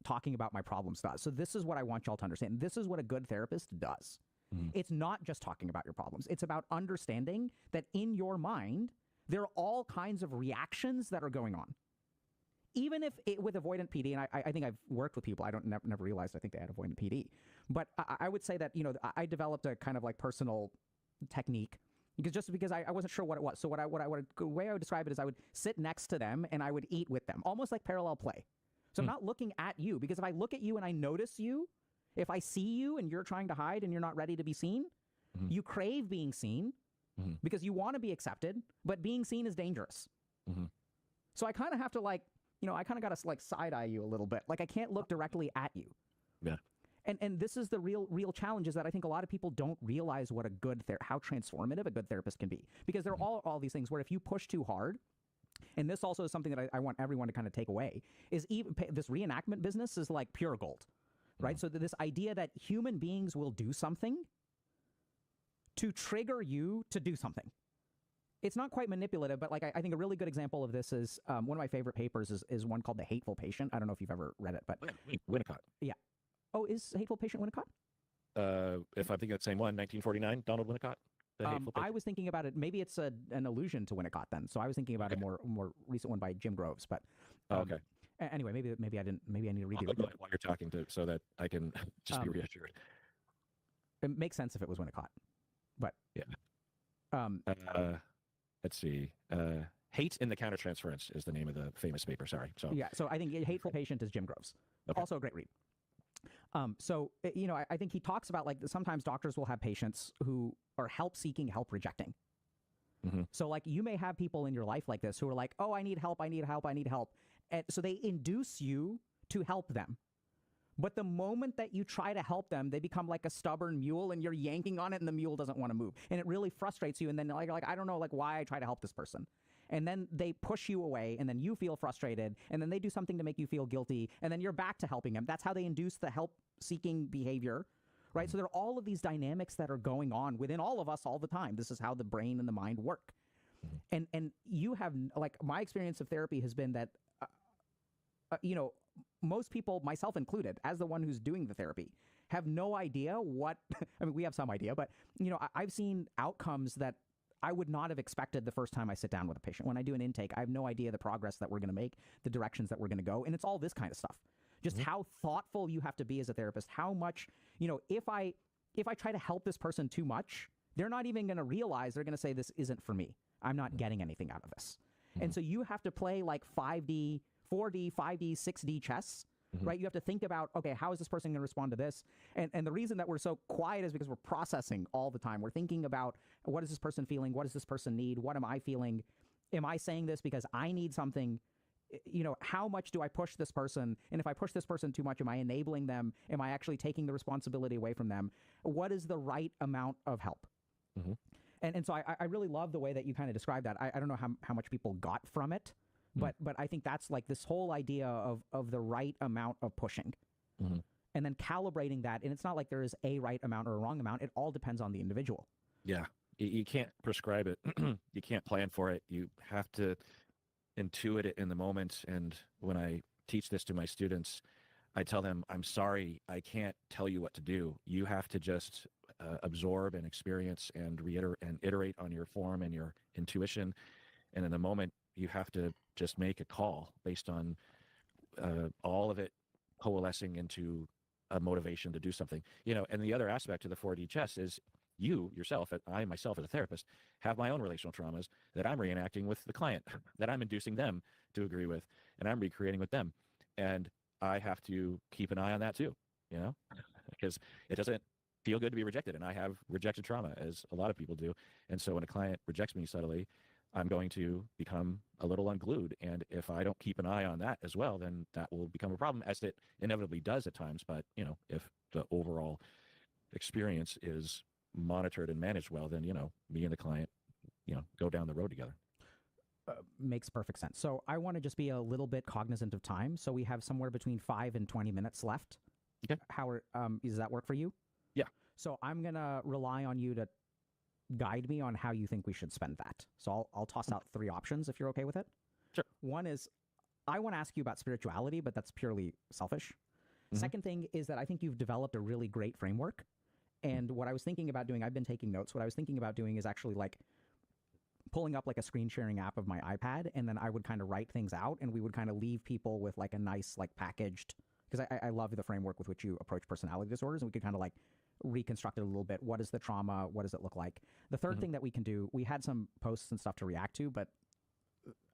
talking about my problems does. So this is what I want y'all to understand. This is what a good therapist does. Mm-hmm. It's not just talking about your problems. It's about understanding that in your mind, there are all kinds of reactions that are going on. Even if with avoidant PD, and I think I've worked with people, I never realized I think they had avoidant PD. But I would say that, you know, I developed a kind of like personal technique because I wasn't sure what it was. So the way I would describe it is I would sit next to them and I would eat with them, almost like parallel play. So I'm not looking at you, because if I look at you and I notice you, if I see you and you're trying to hide and you're not ready to be seen, you crave being seen because you want to be accepted, but being seen is dangerous. So I kind of have to like, you know, I kind of got to like side eye you a little bit. Like I can't look directly at you. Yeah. And this is the real challenge, is that I think a lot of people don't realize what how transformative a good therapist can be, because there are all these things where if you push too hard, and this also is something that I want everyone to kind of take away, is even this reenactment business is like pure gold, right? So this idea that human beings will do something to trigger you to do something. It's not quite manipulative, but like I think a really good example of this is one of my favorite papers is one called The Hateful Patient. I don't know if you've ever read it, but Winnicott. Yeah. Oh, is Hateful Patient Winnicott? If I'm thinking of the same one, 1949, Donald Winnicott. I was thinking about it. Maybe it's an allusion to Winnicott then. So I was thinking about a more recent one by Jim Groves. But okay. Anyway, maybe I didn't. Maybe I need to read it while you're talking so that I can just be reassured. It makes sense if it was Winnicott, but yeah. Let's see. Hate in the Countertransference is the name of the famous paper. Sorry. So yeah. So I think Hateful Patient is Jim Groves. Okay. Also a great read. So, you know, I think he talks about like sometimes doctors will have patients who are help seeking, help rejecting. So like you may have people in your life like this who are like, oh, I need help, I need help, I need help. And so they induce you to help them. But the moment that you try to help them, they become like a stubborn mule and you're yanking on it and the mule doesn't want to move. And it really frustrates you. And then like I don't know like why I try to help this person. And then they push you away, and then you feel frustrated, and then they do something to make you feel guilty, and then you're back to helping them. That's how they induce the help-seeking behavior, right? So there are all of these dynamics that are going on within all of us all the time. This is how the brain and the mind work. And you have, like, my experience of therapy has been that, you know, most people, myself included, as the one who's doing the therapy, have no idea what, I mean, we have some idea, but, you know, I've seen outcomes that I would not have expected the first time I sit down with a patient. When I do an intake, I have no idea the progress that we're going to make, the directions that we're going to go. And it's all this kind of stuff. Just how thoughtful you have to be as a therapist, how much, you know, if I try to help this person too much, they're not even going to realize, they're going to say, this isn't for me. I'm not getting anything out of this. And so you have to play like 5D, 4D, 5D, 6D chess, right? You have to think about, okay, how is this person going to respond to this? And the reason that we're so quiet is because we're processing all the time. We're thinking about, what is this person feeling? What does this person need? What am I feeling? Am I saying this because I need something? You know, how much do I push this person? And if I push this person too much, am I enabling them? Am I actually taking the responsibility away from them? What is the right amount of help? And so I really love the way that you kind of described that. I don't know how much people got from it, but I think that's like this whole idea of the right amount of pushing. And then calibrating that. And it's not like there is a right amount or a wrong amount. It all depends on the individual. Yeah. You can't prescribe it. You can't plan for it. You have to intuit it in the moment. And when I teach this to my students, I tell them, I'm sorry, I can't tell you what to do. You have to just absorb and experience and iterate on your form and your intuition. And in the moment, you have to just make a call based on all of it coalescing into a motivation to do something. You know, and the other aspect of the 4D chess is you yourself, I myself as a therapist, have my own relational traumas that I'm reenacting with the client, that I'm inducing them to agree with, and I'm recreating with them. And I have to keep an eye on that too, you know, because it doesn't feel good to be rejected, and I have rejected trauma, as a lot of people do. And so when a client rejects me subtly, I'm going to become a little unglued. And if I don't keep an eye on that as well, then that will become a problem, as it inevitably does at times. But, if the overall experience is monitored and managed well, then, me and the client, go down the road together. Makes perfect sense. So I want to just be a little bit cognizant of time. So we have somewhere between 5 and 20 minutes left. Okay. Howard, does that work for you? Yeah. So I'm going to rely on you to guide me on how you think we should spend that. So I'll toss out 3 options if you're okay with it. Sure. One is, I want to ask you about spirituality, but that's purely selfish. Mhm. Second thing is that I think you've developed a really great framework. And what I was thinking about doing, I've been taking notes. What I was thinking about doing is actually like pulling up like a screen sharing app of my iPad, and then I would kind of write things out, and we would kind of leave people with like a nice like packaged, because I love the framework with which you approach personality disorders, and we could kind of like reconstruct it a little bit. What is the trauma? What does it look like? The third thing that we can do, we had some posts and stuff to react to, but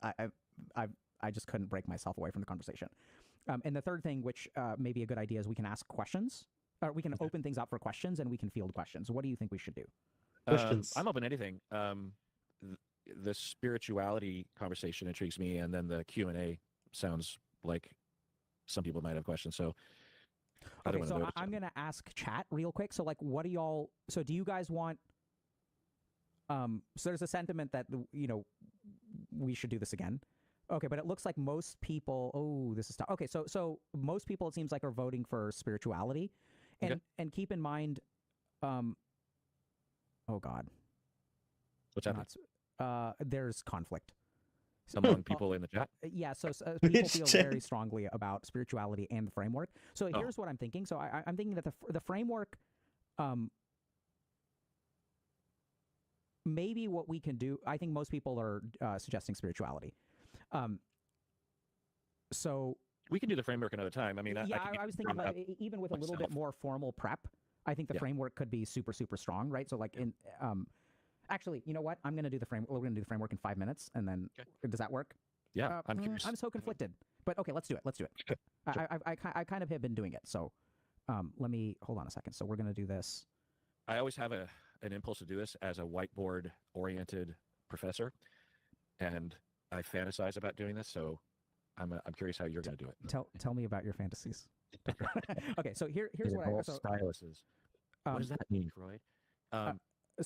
I just couldn't break myself away from the conversation. And the third thing, which may be a good idea, is we can ask questions, or we can open things up for questions, and we can field questions. What do you think we should do? Questions. I'm open to anything. The spirituality conversation intrigues me, and then the Q&A sounds like some people might have questions. So, okay, so I'm going to ask chat real quick. So, like, what do y'all? So, do you guys want? So, there's a sentiment that we should do this again. Okay, but it looks like most people. Oh, this is tough. Okay, so most people, it seems like, are voting for spirituality, and keep in mind. Oh God. What's happening? There's conflict Among people in the chat? Yeah, so people feel very strongly about spirituality and the framework. So here's what I'm thinking. So I'm thinking that the framework, maybe what we can do, I think most people are suggesting spirituality. So we can do the framework another time. I mean, I was thinking about even with a little bit more formal prep, I think the framework could be super, super strong, right? So like in actually, you know what? I'm going to do the framework. We're going to do the framework in 5 minutes, and then does that work? Yeah, I'm curious. I'm so conflicted, but okay, let's do it. Sure. I kind of have been doing it. So let me hold on a second. So we're going to do this. I always have an impulse to do this as a whiteboard-oriented professor, and I fantasize about doing this. So I'm curious how you're going to do it. Tell me about your fantasies. Okay, so here's what I styluses. What does that mean, Freud?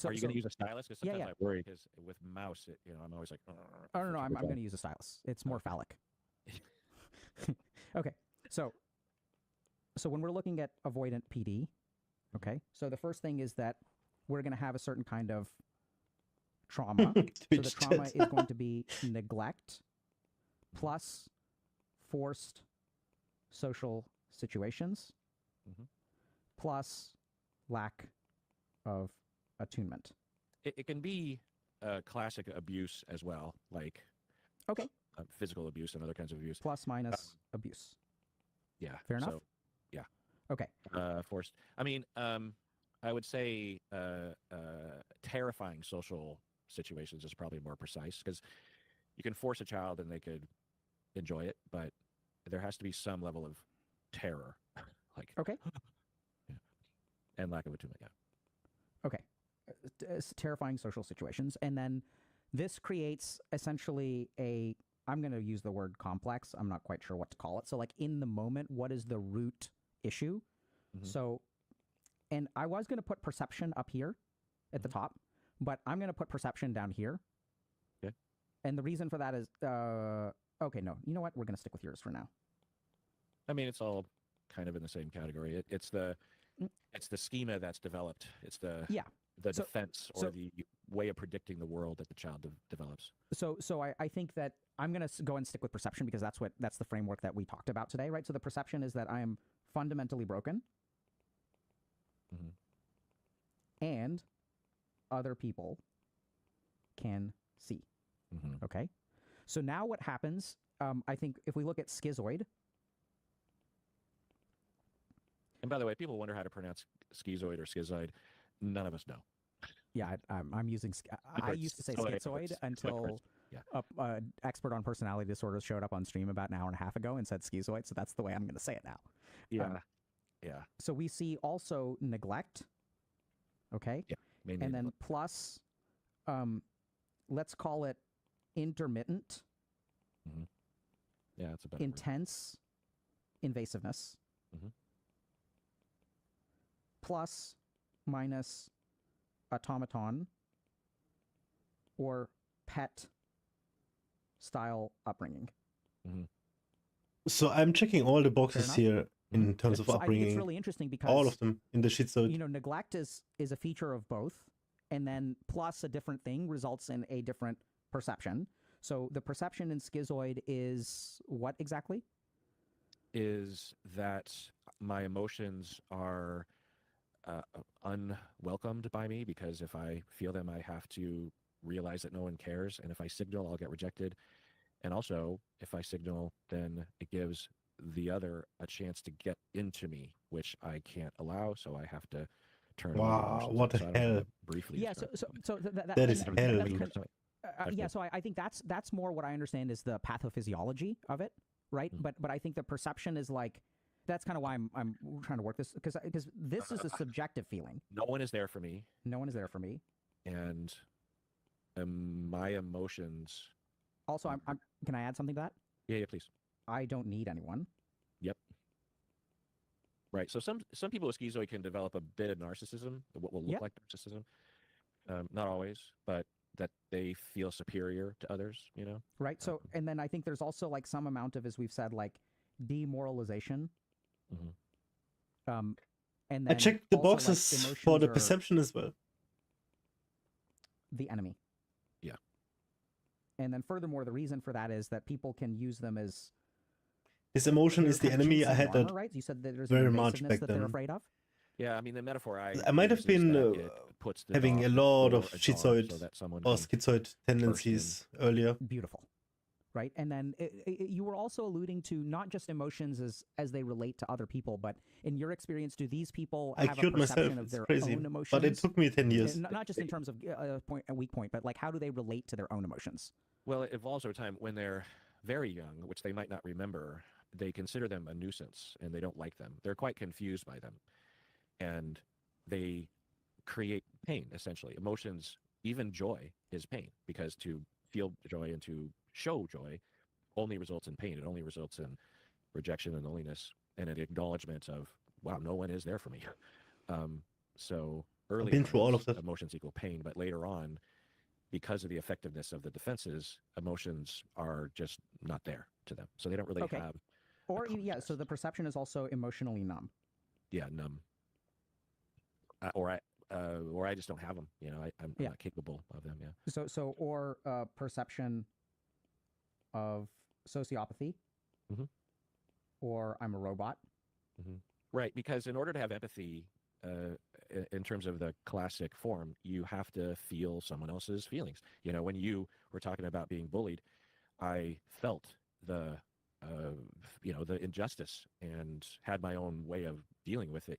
Are you going to use a stylus? Because sometimes I worry because with mouse, I'm always like. Oh no, I'm going to use a stylus. It's more phallic. Okay, so when we're looking at avoidant PD, okay, so the first thing is that we're going to have a certain kind of trauma. So the trauma is going to be neglect plus forced social situations plus lack of attunement. It can be classic abuse as well, like physical abuse and other kinds of abuse. Plus minus abuse. Yeah. Fair enough? So, yeah. Okay. Forced. I mean, I would say terrifying social situations is probably more precise, because you can force a child and they could enjoy it, but there has to be some level of terror. Like, and lack of attunement, Okay. Terrifying social situations. And then this creates essentially I'm going to use the word complex. I'm not quite sure what to call it. So like in the moment, what is the root issue? So, and I was going to put perception up here at the top, but I'm going to put perception down here. Okay. And the reason for that is, okay, no, you know what? We're going to stick with yours for now. I mean, it's all kind of in the same category. It's the schema that's developed. It's the defense or the way of predicting the world that the child develops. So I think that I'm going to go and stick with perception, because that's the framework that we talked about today, right? So the perception is that I am fundamentally broken, and other people can see. Okay. So now what happens? I think if we look at schizoid. And by the way, people wonder how to pronounce schizoid or schizoid. None of us know. Yeah, I'm using. I used to say schizoid until an expert on personality disorders showed up on stream about an hour and a half ago and said schizoid. So that's the way I'm going to say it now. Yeah, yeah. So we see also neglect Okay. Yeah, mainly And then intellect. plus, let's call it intermittent, Yeah, that's a better word. intense invasiveness, Mhm. plus minus automaton or pet style upbringing. So I'm checking all the boxes enough? here in Mhm. terms of So I think it's upbringing. really interesting because All of them in the schizoid. you know, neglect is a feature of both, and then plus a different thing results in a different perception. So the perception in schizoid is what exactly? Is that my emotions are unwelcomed by me, because if I feel them, I have to realize that no one cares, and if I signal, I'll get rejected. And also, if I signal, then it gives the other a chance to get into me, which I can't allow, so I have to turn all the Wow, emotions what in. the So I don't know hell? how to briefly Yeah. describe it. So That is and hell. that's Maybe kind that's yeah. good. So I think that's more what I understand is the pathophysiology of it, right? Mm. But I think the perception is like that's kind of why I'm trying to work this because this is a subjective feeling. No one is there for me, No one is there for me. and my emotions. Also, I'm can I add something to that? Yeah, please. I don't need anyone. Yep. Right. So some people with schizoid can develop a bit of narcissism, what will look Yep. like narcissism. Not always, but that they feel superior to others, you know? Right. So and then I think there's also like some amount of, as we've said, like demoralization. Mhm. And I then checked the also, like, boxes for emotions the are perception as well. the enemy. Yeah. And then furthermore, the reason for that is that people can use them as This emotion they're is the kind of enemy. chinks I in had the armor, that right? You said that there's very an much evasiveness back that they're then. afraid of. Yeah, I mean, the metaphor I might have use is been that it puts the having a dog lot or of ajar schizoid so that someone or can schizoid tendencies earlier. Beautiful. Right. And then you were also alluding to not just emotions as they relate to other people, but in your experience, do these people I have a cured perception myself. of It's their crazy, own emotions? but it took me 10 years. Not just in terms of a weak point, but like how do they relate to their own emotions? Well, it evolves over time. When they're very young, which they might not remember, they consider them a nuisance and they don't like them. They're quite confused by them. And they create pain, essentially. Emotions, even joy, is pain, because to feel joy and to show joy only results in pain. It only results in rejection and loneliness and an acknowledgement of, wow, no one is there for me. So early been on, through all of that. emotions equal pain, but later on, because of the effectiveness of the defenses, emotions are just not there to them. So they don't really have. Or yeah, so the perception is also emotionally numb. Yeah, numb. Or I just don't have them. You know, I'm not capable of them. Yeah. Or perception of sociopathy, or I'm a robot. Right, because in order to have empathy, in terms of the classic form, you have to feel someone else's feelings. You know, when you were talking about being bullied, I felt the the injustice and had my own way of dealing with it,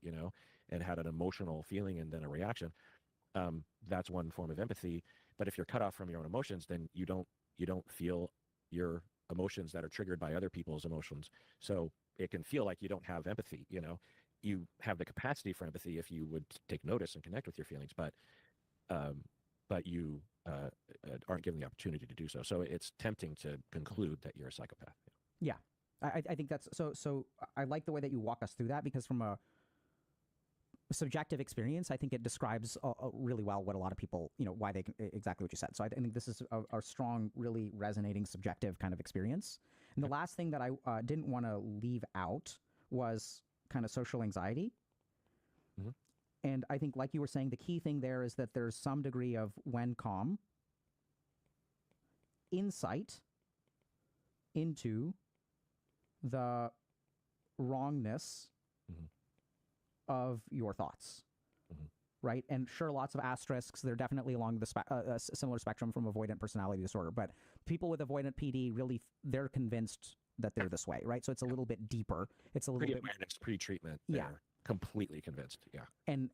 and had an emotional feeling and then a reaction. That's one form of empathy. But if you're cut off from your own emotions, then you don't feel your emotions that are triggered by other people's emotions. So it can feel like you don't have empathy. You have the capacity for empathy if you would take notice and connect with your feelings, but you aren't given the opportunity to do so. So it's tempting to conclude that you're a psychopath. Yeah, I think that's so. I like the way that you walk us through that, because from a subjective experience, I think it describes really well what a lot of people, why they can, exactly what you said. So I think this is a strong, really resonating subjective kind of experience. And the last thing that I didn't want to leave out was kind of social anxiety. And I think, like you were saying, the key thing there is that there's some degree of, when calm, insight into the wrongness of your thoughts, right? And sure, lots of asterisks. They're definitely along the similar spectrum from avoidant personality disorder. But people with avoidant PD really, they're convinced that they're this way, right? So it's a little bit deeper. It's a little bit Pre-awareness, pre-treatment. Yeah. They're completely convinced. Yeah. And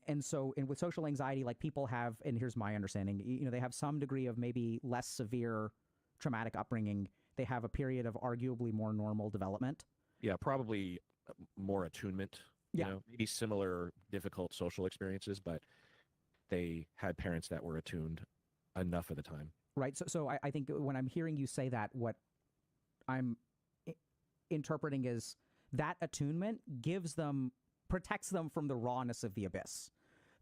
with social anxiety, like, people have, and here's my understanding, they have some degree of maybe less severe traumatic upbringing. They have a period of arguably more normal development. Yeah, probably more attunement. Yeah. Maybe similar difficult social experiences, but they had parents that were attuned enough of the time. Right. So I think when I'm hearing you say that, what I'm interpreting is that attunement protects them from the rawness of the abyss.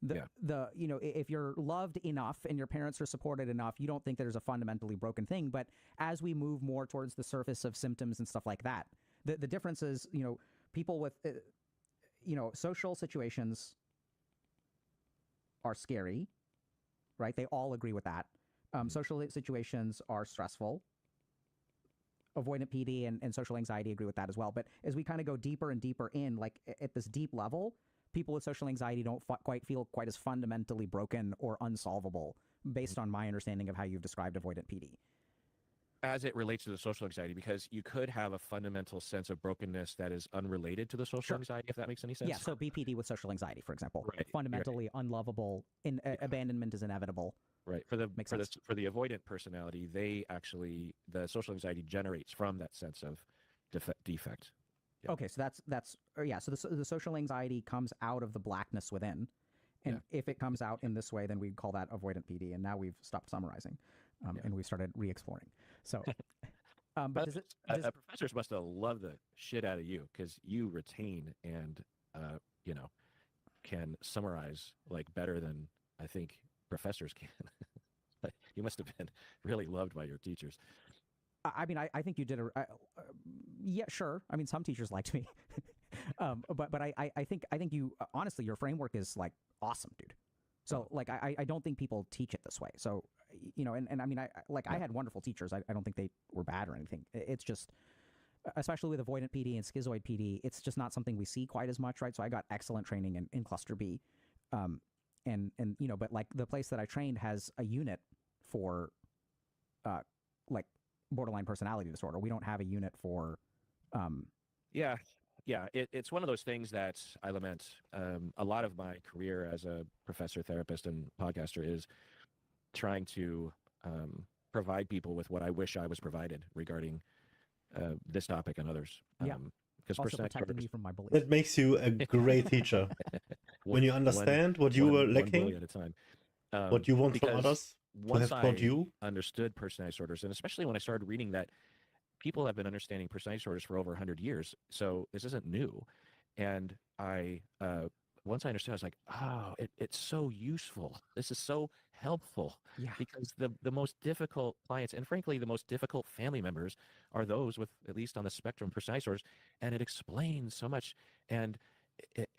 If you're loved enough and your parents are supported enough, you don't think there's a fundamentally broken thing. But as we move more towards the surface of symptoms and stuff like that, the difference is, people with, social situations are scary, right? They all agree with that. Social situations are stressful. Avoidant PD and social anxiety agree with that as well. But as we kind of go deeper and deeper in, like at this deep level, people with social anxiety don't quite feel quite as fundamentally broken or unsolvable, based on my understanding of how you've described avoidant PD. As it relates to the social anxiety, because you could have a fundamental sense of brokenness that is unrelated to the social anxiety, if that makes any sense. Yeah, so BPD with social anxiety, for example, fundamentally unlovable, abandonment is inevitable. Right. For the avoidant personality, the social anxiety generates from that sense of defect. Yeah. Okay, so so the social anxiety comes out of the blackness within, and if it comes out in this way, then we call that avoidant PD. And now we've stopped summarizing, and we've started re-exploring. So, but professors must have loved the shit out of you, because you retain and can summarize like better than I think professors can. You must have been really loved by your teachers. I mean, I think you did yeah, sure. I mean, some teachers liked me, but I think you honestly, your framework is like awesome, dude. So like, I don't think people teach it this way. So, and I mean, I had wonderful teachers. I don't think they were bad or anything. It's just, especially with avoidant PD and schizoid PD, it's just not something we see quite as much, right? So I got excellent training in cluster B. But like the place that I trained has a unit for, like borderline personality disorder. We don't have a unit for, it's one of those things that I lament. A lot of my career as a professor, therapist, and podcaster is trying to provide people with what I wish I was provided regarding this topic and others. Because also protecting me from my beliefs. That makes you a great teacher. When you understand what you were lacking, at a time. What you want from others, once I understood personality disorders, and especially when I started reading that people have been understanding personality disorders for over 100 years, so this isn't new. And once I understood, I was like, oh, it's so useful. This is so helpful. Yeah. Because the most difficult clients, and frankly, the most difficult family members, are those with, at least on the spectrum, personality disorders. And it explains so much. And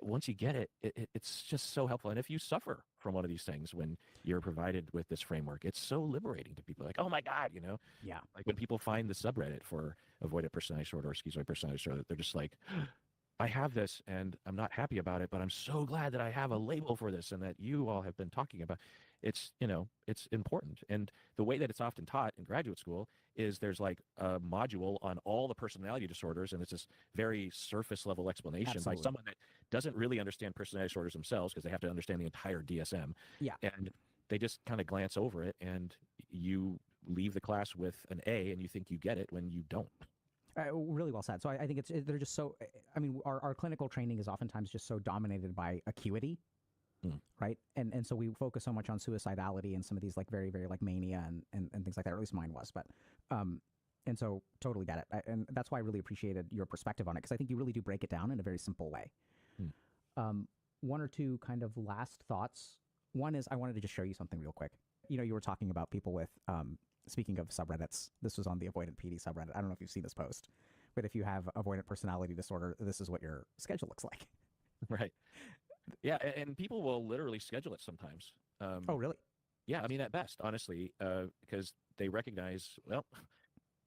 once you get it, it's just so helpful. And if you suffer from one of these things, when you're provided with this framework, it's so liberating to people. Like, oh my God, Yeah. Like when people find the subreddit for avoidant personality disorder or schizoid personality disorder, they're just like, I have this and I'm not happy about it, but I'm so glad that I have a label for this and that you all have been talking about. It's, it's important. And the way that it's often taught in graduate school is there's like a module on all the personality disorders, and it's this very surface level explanation by someone that doesn't really understand personality disorders themselves, because they have to understand the entire DSM. Yeah. And they just kind of glance over it, and you leave the class with an A and you think you get it when you don't. Really well said. So I think they're just so, I mean, our clinical training is oftentimes just so dominated by acuity, right? And so we focus so much on suicidality and some of these like very, very like mania and things like that, or at least mine was. But, and so totally get it. And that's why I really appreciated your perspective on it, because I think you really do break it down in a very simple way. One or two kind of last thoughts. One is I wanted to just show you something real quick. You were talking about people with, speaking of subreddits, this was on the Avoidant PD subreddit. I don't know if you've seen this post, but if you have avoidant personality disorder, this is what your schedule looks like. Right. Yeah, and people will literally schedule it sometimes. Oh, really? Yeah, I mean, at best, honestly, because they recognize, well,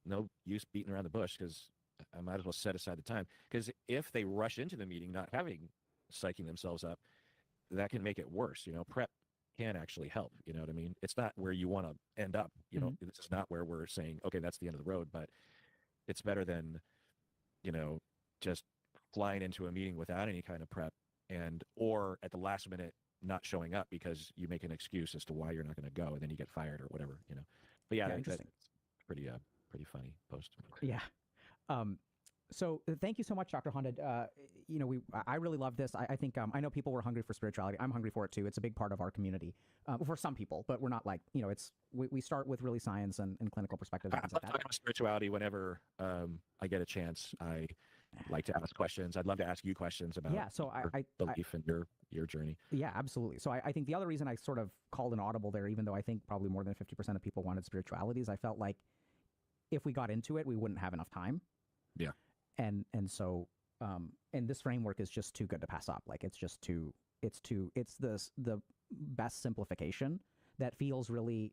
no use beating around the bush, because I might as well set aside the time. Because if they rush into the meeting not having psyching themselves up, that can make it worse. Prep can actually help. You know what I mean? It's not where you want to end up. This is not where we're saying, okay, that's the end of the road, but it's better than, just flying into a meeting without any kind of prep, or at the last minute not showing up because you make an excuse as to why you're not going to go, and then you get fired or whatever. But yeah, that's pretty funny post. Yeah. So thank you so much, Dr. Honda. You know, I really love this. I think I know people were hungry for spirituality. I'm hungry for it too. It's a big part of our community for some people, but we're not like, you know, it's we start with really science and clinical perspectives I and things love like talking that. about spirituality whenever I get a chance. I like to ask questions. I'd love to ask you questions about Yeah, so your belief and your journey. Yeah, absolutely. So I think the other reason I sort of called an audible there, even though I think probably more than 50% of people wanted spirituality, is I felt like if we got into it, we wouldn't have enough time. Yeah. And so and this framework is just too good to pass up. Like it's the best simplification that feels really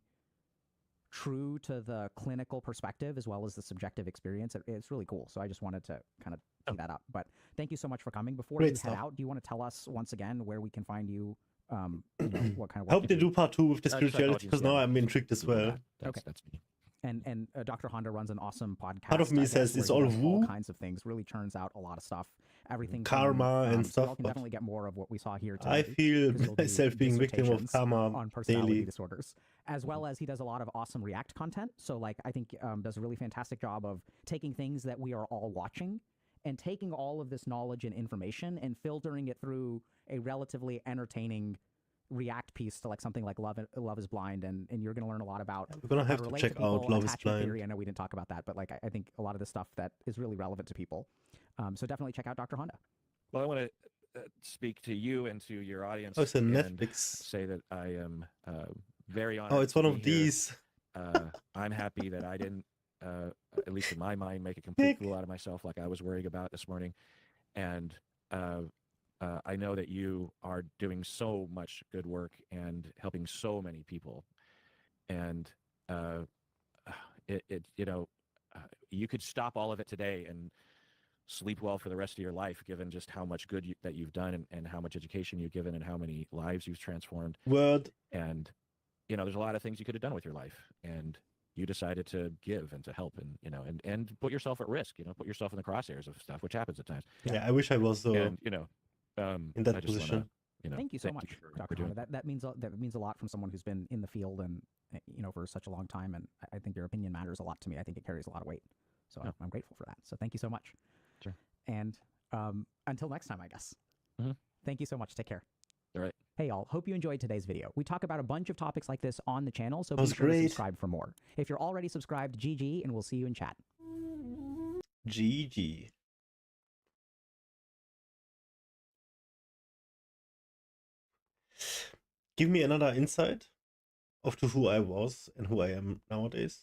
true to the clinical perspective as well as the subjective experience. It's really cool. So I just wanted to kind of tee that up. But thank you so much for coming. Before Great you stuff. head out, do you want to tell us once again where we can find you? You know, what kind of I work hope you they do part 2 with the Just spirituality, psychology because and now Seattle. I'm intrigued as Google well. that. That's, Okay. That's me. And Dr. Honda runs an awesome podcast. Part of me I guess, says where it's he all does woo. all kinds of things. Really churns out a lot of stuff. Everything Karma from, and so stuff, y'all can but definitely get more of what we saw here today. I feel 'cause you'll do myself being victim of dissertations karma on personality daily. disorders, as well as he does a lot of awesome React content. So like I think does a really fantastic job of taking things that we are all watching and taking all of this knowledge and information and filtering it through a relatively entertaining React piece to like something like Love is Blind, and you're going to learn a lot about We're gonna how have to to relate check to people, out Love is attachment Blind. theory. I know we didn't talk about that, but like I think a lot of the stuff that is really relevant to people. So definitely check out Dr. Honda. Well, I want to speak to you and to your audience. Oh, it's a and Netflix. Say that I am very honored. Oh, it's to one be of here. these. I'm happy that I didn't, at least in my mind, make a complete fool out of myself like I was worried about this morning. And I know that you are doing so much good work and helping so many people. And you could stop all of it today and sleep well for the rest of your life, given just how much good that you've done and how much education you've given and how many lives you've transformed. Word. And there's a lot of things you could have done with your life, and you decided to give and to help, and and put yourself at risk. Put yourself in the crosshairs of stuff, which happens at times. Yeah, I wish I was And in that I just position. Wanna, Thank you so much, Dr. doing Honda. That means a lot from someone who's been in the field and for such a long time. And I think your opinion matters a lot to me. I think it carries a lot of weight. So I'm grateful for that. So thank you so much. Sure. And until next time, I guess. Mm-hmm. Thank you so much. Take care. All right. Hey, y'all. Hope you enjoyed today's video. We talk about a bunch of topics like this on the channel, so That be was sure to great. subscribe for more. If you're already subscribed, GG, and we'll see you in chat. GG. Give me another insight of to who I was and who I am nowadays.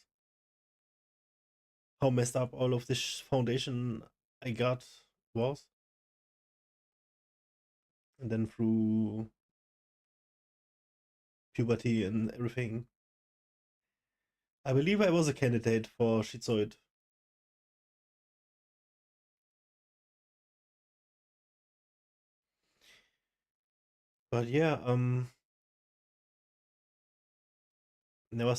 How messed up all of this foundation I got was. And then through puberty and everything, I believe I was a candidate for schizoid. But yeah, never